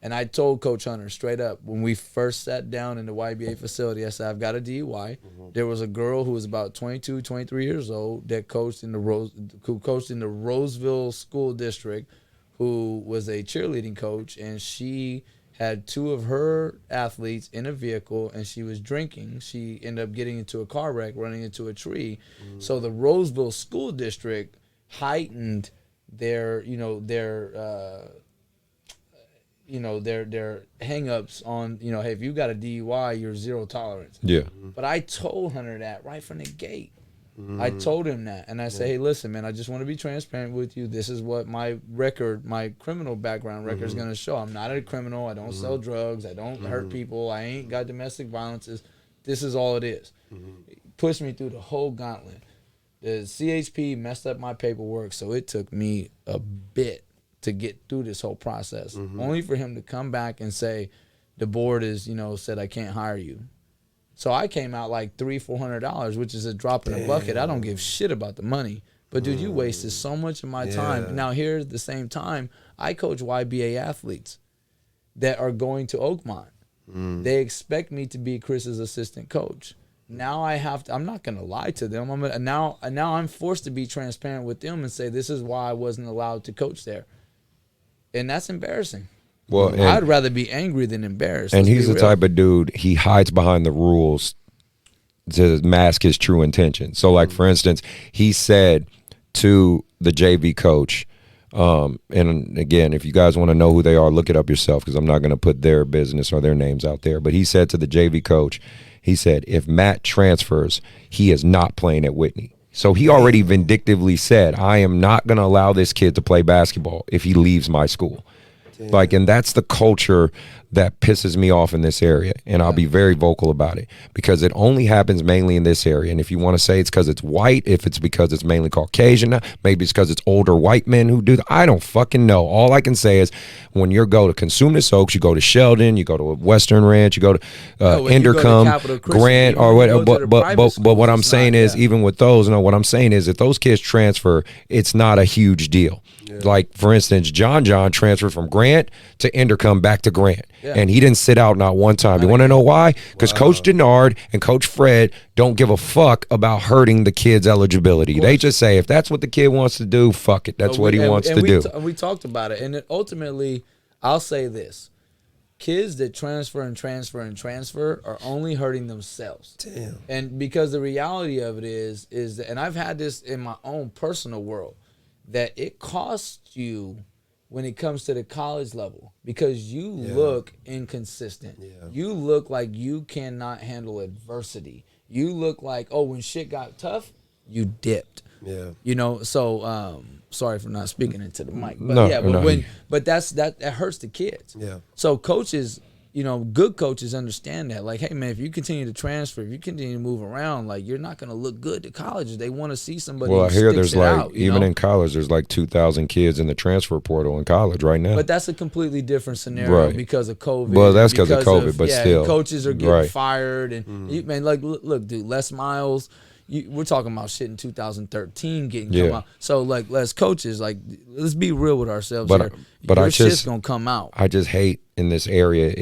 And I told Coach Hunter straight up, when we first sat down in the YBA facility, I said, I've got a DUI. There was a girl who was about 22, 23 years old that coached in the Roseville School District, who was a cheerleading coach, and she had two of her athletes in a vehicle, and she was drinking. She ended up getting into a car wreck, running into a tree. So the Roseville School District heightened their hang-ups on, hey, if you got a DUI, you're zero tolerance. Yeah. But I told Hunter that right from the gate. I told him that, and I said, hey, listen, man, I just want to be transparent with you. This is what my record, my criminal background record is going to show. I'm not a criminal. I don't sell drugs. I don't hurt people. I ain't got domestic violences. This is all it is. Pushed me through the whole gauntlet. The CHP messed up my paperwork, so it took me a bit to get through this whole process, only for him to come back and say, the board is, said I can't hire you. So I came out like $300-400, which is a drop in the bucket. I don't give shit about the money. But, dude, you wasted so much of my time. Now, here at the same time, I coach YBA athletes that are going to Oakmont. They expect me to be Chris's assistant coach. Now I have to, I'm not going to lie to them. Now I'm forced to be transparent with them and say, this is why I wasn't allowed to coach there. And that's embarrassing. Well, I'd rather be angry than embarrassed. And he's the type of dude, he hides behind the rules to mask his true intention. So, like, for instance, he said to the JV coach, and again, if you guys want to know who they are, look it up yourself, because I'm not going to put their business or their names out there. But he said to the JV coach, he said, if Matt transfers, he is not playing at Whitney. So he already vindictively said, I am not going to allow this kid to play basketball if he leaves my school. Like, and that's the culture that pisses me off in this area, and I'll be very vocal about it, because it only happens mainly in this area. And if you want to say it's because it's white, if it's because it's mainly Caucasian, maybe it's because it's older white men who do that, I don't fucking know. All I can say is when you go to Consumnes Oaks, you go to Sheldon, you go to Western Ranch, you go to Intercom, Grant, or whatever. But what I'm saying is, even with those, what I'm saying is, if those kids transfer, it's not a huge deal. Like, for instance, John transferred from Grant to Intercom back to Grant, and he didn't sit out not one time. You want to know why? Because Coach Denard and Coach Fred don't give a fuck about hurting the kid's eligibility. They just say, if that's what the kid wants to do, fuck it. That's what he wants to do. We talked about it, and ultimately, I'll say this. Kids that transfer are only hurting themselves. Damn. And because the reality of it is that, and I've had this in my own personal world, that it costs you when it comes to the college level, because you look inconsistent. You look like you cannot handle adversity. You look like, when shit got tough, you dipped. So sorry for not speaking into the mic. But but that hurts the kids. So coaches, good coaches understand that. Like, hey man, if you continue to transfer, if you continue to move around, like, you're not gonna look good to colleges. They want to see somebody. Well, I hear there's even in college, there's like 2,000 kids in the transfer portal in college right now. But that's a completely different scenario because of COVID. Well, that's because of COVID, but still, coaches are getting fired, and man, like, look, dude, Les Miles. We're talking about shit in 2013 getting come out. So, like, as coaches, like, let's be real with ourselves here. But your shit's gonna come out. I just hate in this area,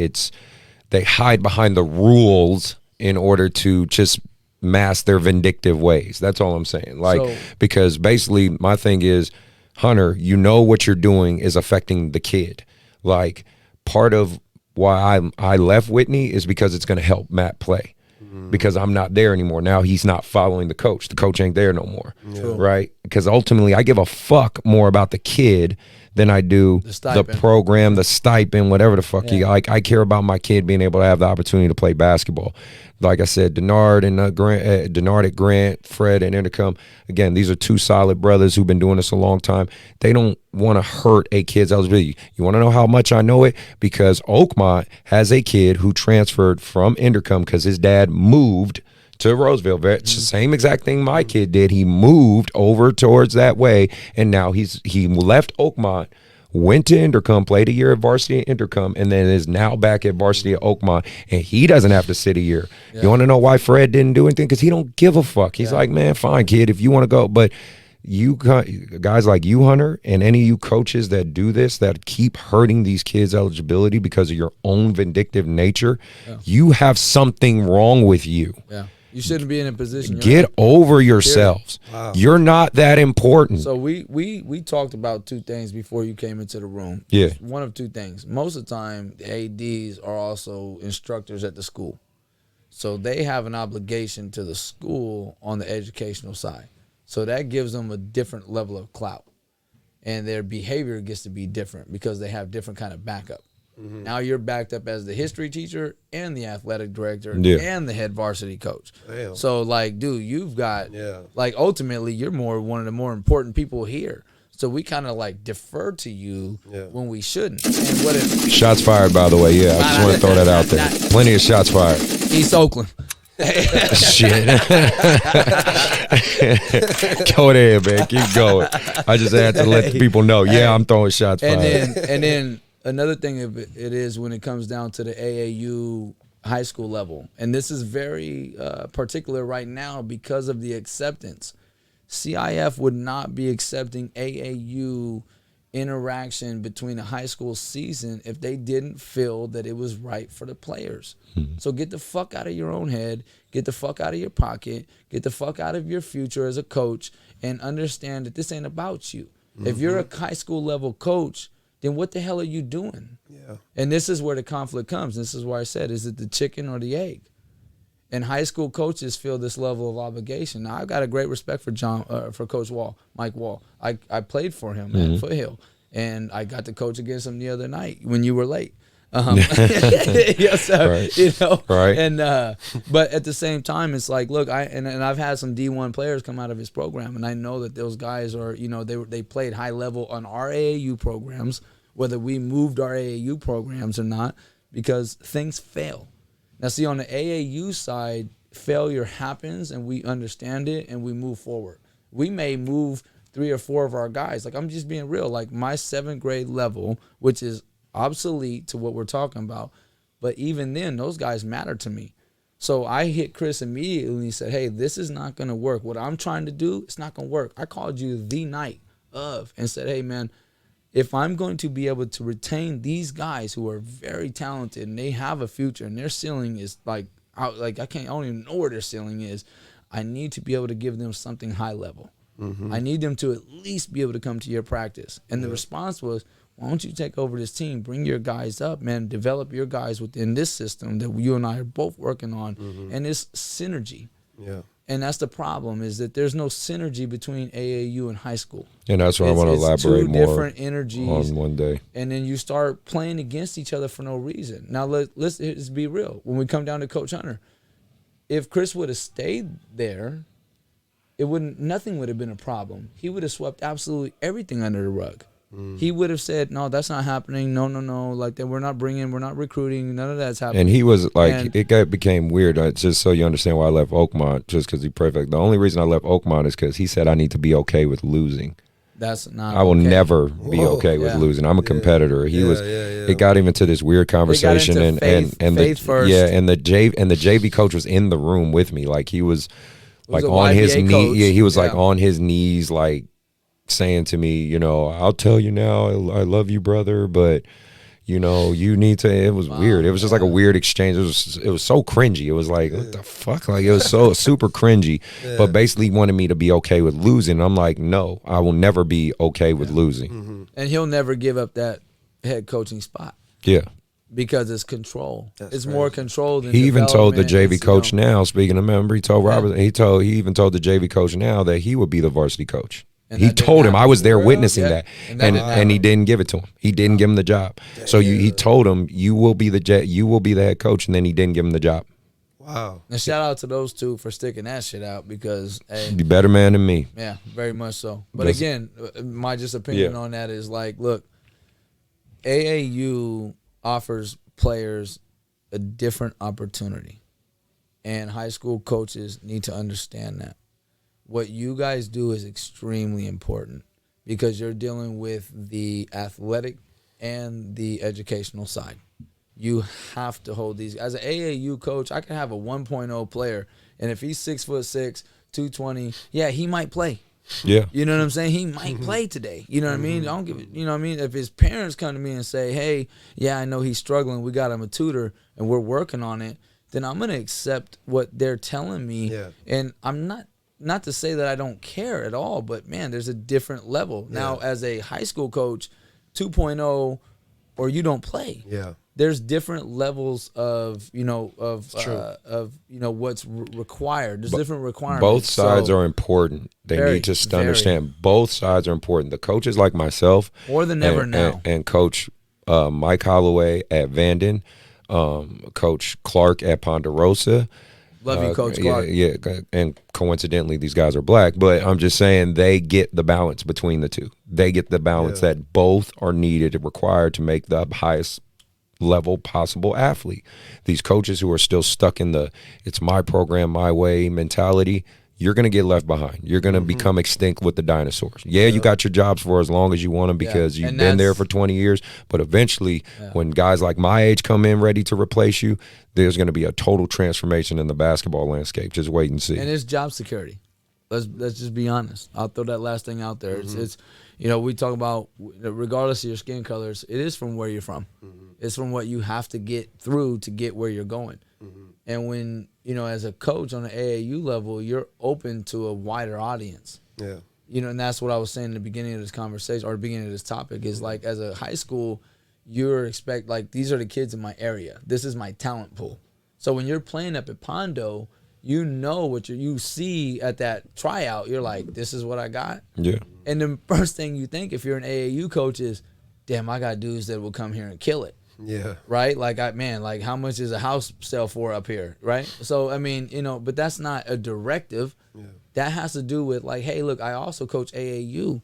they hide behind the rules in order to just mask their vindictive ways. That's all I'm saying. Like, because basically my thing is, Hunter, what you're doing is affecting the kid. Like, part of why I left Whitney is because it's gonna help Matt play. Because I'm not there anymore. Now he's not following the coach. The coach ain't there no more, right? Because ultimately I give a fuck more about the kid than I do the program, the stipend, whatever the fuck. I care about my kid being able to have the opportunity to play basketball. Like I said, Denard at Grant, Fred and Intercom. Again, these are two solid brothers who've been doing this a long time. They don't want to hurt a kid's eligibility. You want to know how much I know it? Because Oakmont has a kid who transferred from Intercom because his dad moved to Roseville. It's the same exact thing my kid did. He moved over towards that way, and now he left Oakmont, went to Intercom, played a year at varsity at Intercom, and then is now back at varsity at Oakmont, and he doesn't have to sit a year. You want to know why Fred didn't do anything? Because he don't give a fuck. He's like, man, fine, kid, if you want to go. But you guys like you, Hunter, and any of you coaches that do this, that keep hurting these kids' eligibility because of your own vindictive nature, you have something wrong with you. You shouldn't be in a position. Get over yourselves. Wow. You're not that important. So we talked about two things before you came into the room. One of two things. Most of the time, the ADs are also instructors at the school. So they have an obligation to the school on the educational side. So that gives them a different level of clout. And their behavior gets to be different because they have different kind of backup. Now you're backed up as the history teacher and the athletic director and the head varsity coach. Damn. So, like, dude, you've got, like, ultimately, you're one of the more important people here. So we kind of, like, defer to you when we shouldn't. And what if shots fired, by the way. I just want to throw that out there. Plenty of shots fired. East Oakland. Shit. Go ahead, man. Keep going. I just had to let the people know. I'm throwing shots fired. And then another thing of it is when it comes down to the AAU high school level, and this is very particular right now because of the acceptance. CIF would not be accepting AAU interaction between a high school season if they didn't feel that it was right for the players. So get the fuck out of your own head, get the fuck out of your pocket, get the fuck out of your future as a coach, and understand that this ain't about you. If you're a high school level coach, then what the hell are you doing? And this is where the conflict comes. This is why I said, is it the chicken or the egg? And high school coaches feel this level of obligation. Now, I've got a great respect for Coach Wall, Mike Wall. I played for him at Foothill, and I got to coach against him the other night when you were late. Yes, right. And but at the same time, it's like, look, and I've had some D1 players come out of his program, and I know that those guys are, they played high level on our AAU programs, whether we moved our AAU programs or not. because things fail. Now, see, on the AAU side, failure happens and we understand it and we move forward. We may move 3 or 4 of our guys. Like, I'm just being real. Like, my 7th grade level, which is obsolete to what we're talking about, but even then, those guys matter to me. So I hit Chris immediately and he said, hey, this is not going to work. What I'm trying to do, it's not going to work. I called you the night of and said, hey, man, if I'm going to be able to retain these guys who are very talented and they have a future and their ceiling is like I don't even know where their ceiling is, I need to be able to give them something high level. I need them to at least be able to come to your practice. And the response was, why don't you take over this team, bring your guys up, man, develop your guys within this system that you and I are both working on, and it's synergy. Yeah. And that's the problem, is that there's no synergy between AAU and high school. And that's what I want to elaborate more different energies on one day. And then you start playing against each other for no reason. Now, let's be real. When we come down to Coach Hunter, if Chris would have stayed there, nothing would have been a problem. He would have swept absolutely everything under the rug. He would have said, no, that's not happening. No. Like, that we're not recruiting. None of that's happening. And he was like, it became weird. Just so you understand why I left Oakmont, just because he prefect. The only reason I left Oakmont is because he said I need to be okay with losing. That's not. I will never be okay with losing. I'm a competitor. It got him into this weird conversation, and faith first. and the JV coach was in the room with me. Like, he was like on his knee. Yeah, he was like on his knees, like saying to me, I'll tell you now, I love you, brother, but you need to. It was weird. It was just like a weird exchange. It was so cringy. It was like, what the fuck? Like, it was so super cringy. But basically wanted me to be okay with losing. I'm like, no, I will never be okay with losing. And he'll never give up that head coaching spot. Yeah. Because it's control. It's more control than he even told the JV coach now, speaking of member, he told Robert, he even told the JV coach now that he would be the varsity coach. He told him, I was there witnessing that, and he didn't give it to him. He didn't give him the job. So he told him, you will be the head coach, and then he didn't give him the job. Wow. And shout out to those two for sticking that shit out, because you better man than me. Yeah, very much so. But again, my just opinion on that is like, look, AAU offers players a different opportunity, and high school coaches need to understand that. What you guys do is extremely important, because you're dealing with the athletic and the educational side. You have to hold these. As an AAU coach, I can have a 1.0 player, and if he's 6'6", 220, yeah, he might play. Yeah. You know what I'm saying? He might play today. You know what I mean? I don't give it, you know what I mean? If his parents come to me and say, hey, yeah, I know he's struggling, we got him a tutor and we're working on it, then I'm going to accept what they're telling me. Yeah. And I'm not to say that I don't care at all, but man, there's a different level. Yeah. Now, as a high school coach, 2.0, or you don't play. Yeah. There's different levels of what's required. There's different requirements. Both sides are important. They need to understand both sides are important. The coaches like myself, more than ever now, and Coach Mike Holloway at Vanden, Coach Clark at Ponderosa. Love you, Coach Clark. Yeah, and coincidentally, these guys are black, but I'm just saying they get the balance between the two. They get the balance that both are needed and required to make the highest level possible athlete. These coaches who are still stuck in the it's my program, my way mentality, you're going to get left behind. You're going to become extinct with the dinosaurs. Yeah, you got your jobs for as long as you want them because you've been there for 20 years. But eventually, when guys like my age come in ready to replace you, there's going to be a total transformation in the basketball landscape. Just wait and see. And it's job security. Let's just be honest. I'll throw that last thing out there. It's we talk about, regardless of your skin colors, it is from where you're from. It's from what you have to get through to get where you're going. And when, as a coach on the AAU level, you're open to a wider audience. Yeah. And that's what I was saying in the beginning of this conversation, or the beginning of this topic, is like, as a high school, you're these are the kids in my area. This is my talent pool. So when you're playing up at Pondo, what you see at that tryout, you're like, this is what I got. Yeah. And the first thing you think if you're an AAU coach is, damn, I got dudes that will come here and kill it. Yeah. Right? How much is a house sell for up here? Right? So, but that's not a directive. Yeah. That has to do with hey, look, I also coach AAU.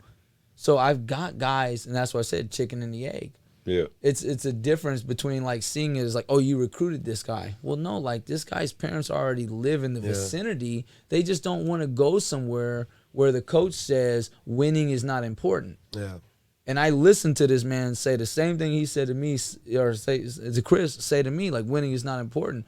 So I've got guys, and that's why I said chicken and the egg. Yeah. It's a difference between like seeing it as like, oh, you recruited this guy. Well, no, like this guy's parents already live in the vicinity. They just don't want to go somewhere where the coach says winning is not important. Yeah. And I listened to this man say the same thing he said to me, or say to Chris, say to me, like winning is not important.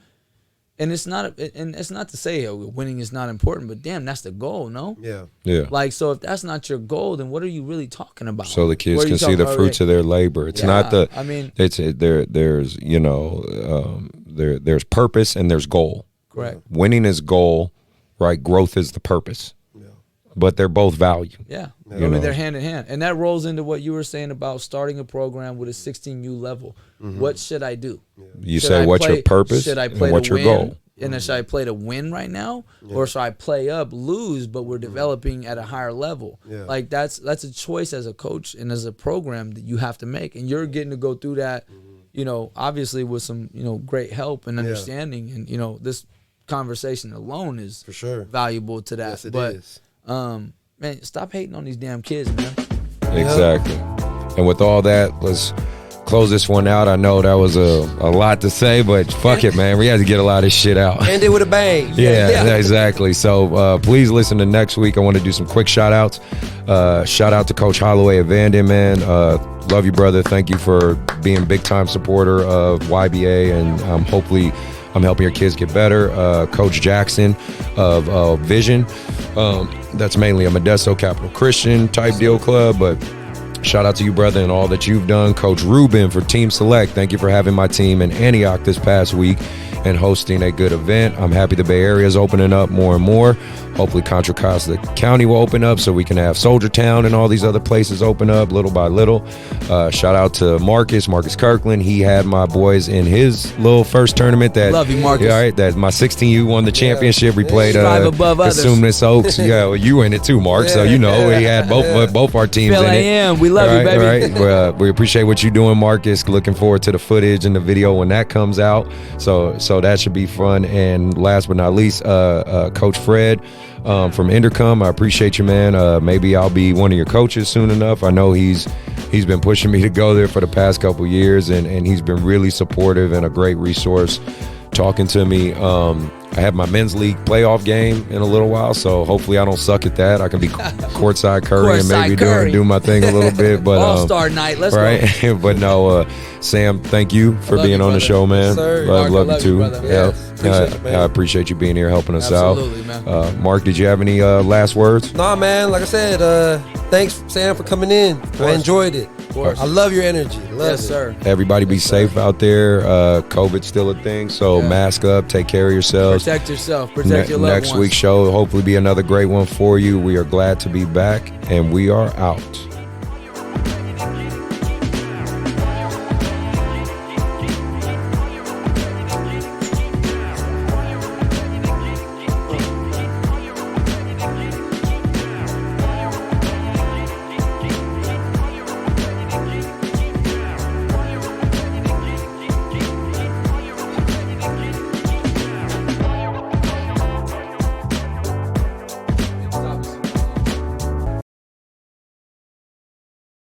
And it's not to say winning is not important, but damn, that's the goal, no? Yeah. Yeah. Like, so if that's not your goal, then what are you really talking about? So the kids What are you can see talking the about? fruits of their labor. It's not the. I mean, it's there's there's purpose and there's goal. correct. Winning is goal, right? Growth is the purpose. Yeah. But they're both value. Yeah. I You mean, know. they're hand in hand. And that rolls into what you were saying about starting a program with a 16U level. What should I do? You Should say I what's play- your purpose should I and play what's to your win? goal. And then should I play to win right now? Or should I play up, lose, but we're developing at a higher level? Yeah. Like that's a choice as a coach and as a program that you have to make. And you're getting to go through that, you know, obviously with some, you know, great help and understanding. And, you know, this conversation alone is For sure. valuable to that. Yes, it but is. man, stop hating on these damn kids, man. Exactly. And with all that, let's close this one out. I know that was a lot to say, but fuck it, man. We had to get a lot of shit out. End it with a bang. Yeah, exactly. So please listen to next week. I want to do some quick shout outs. Shout out to Coach Holloway at Vanden, man. Love you, brother. Thank you for being a big time supporter of YBA, and hopefully I'm helping your kids get better. Coach Jackson of Vision. That's mainly a Modesto Capital Christian type deal club, but shout out to you, brother, and all that you've done. Coach Ruben for Team Select. Thank you for having my team in Antioch this past week and hosting a good event. I'm happy the Bay Area is opening up more and more. Hopefully Contra Costa County will open up so we can have Soldier Town and all these other places open up little by little. Shout out to Marcus Kirkland. He had my boys in his little first tournament. That Love you, Marcus. Yeah, all right, that my 16U won the championship. We played Strive above others. Consumnes Oaks. Yeah, well, you in it too, Mark. So you know we had both our teams Phil in it. AM, we love you, baby. Right. We appreciate what you're doing, Marcus. Looking forward to the footage and the video when that comes out. So that should be fun. And last but not least, Coach Fred from Intercom. I appreciate you, man. Maybe I'll be one of your coaches soon enough. I know he's been pushing me to go there for the past couple years, and he's been really supportive and a great resource talking to me. I have my men's league playoff game in a little while, so hopefully I don't suck at that. I can be courtside Curry and maybe do my thing a little bit. But All-Star night, let's go. But no, Sam, thank you for being on the show, man. Yes, sir. Love you too. brother. Appreciate you, man. I appreciate you being here helping us Absolutely, out. man. Mark, did you have any last words? Nah, man. Like I said, thanks, Sam, for coming in. I enjoyed it. Of course. I love your energy. Love Yes, it. sir. Everybody be safe out there. COVID's still a thing, so mask up, take care of yourselves. Protect yourself. Protect your loved Next ones. week's show will hopefully be another great one for you. We are glad to be back, and we are out.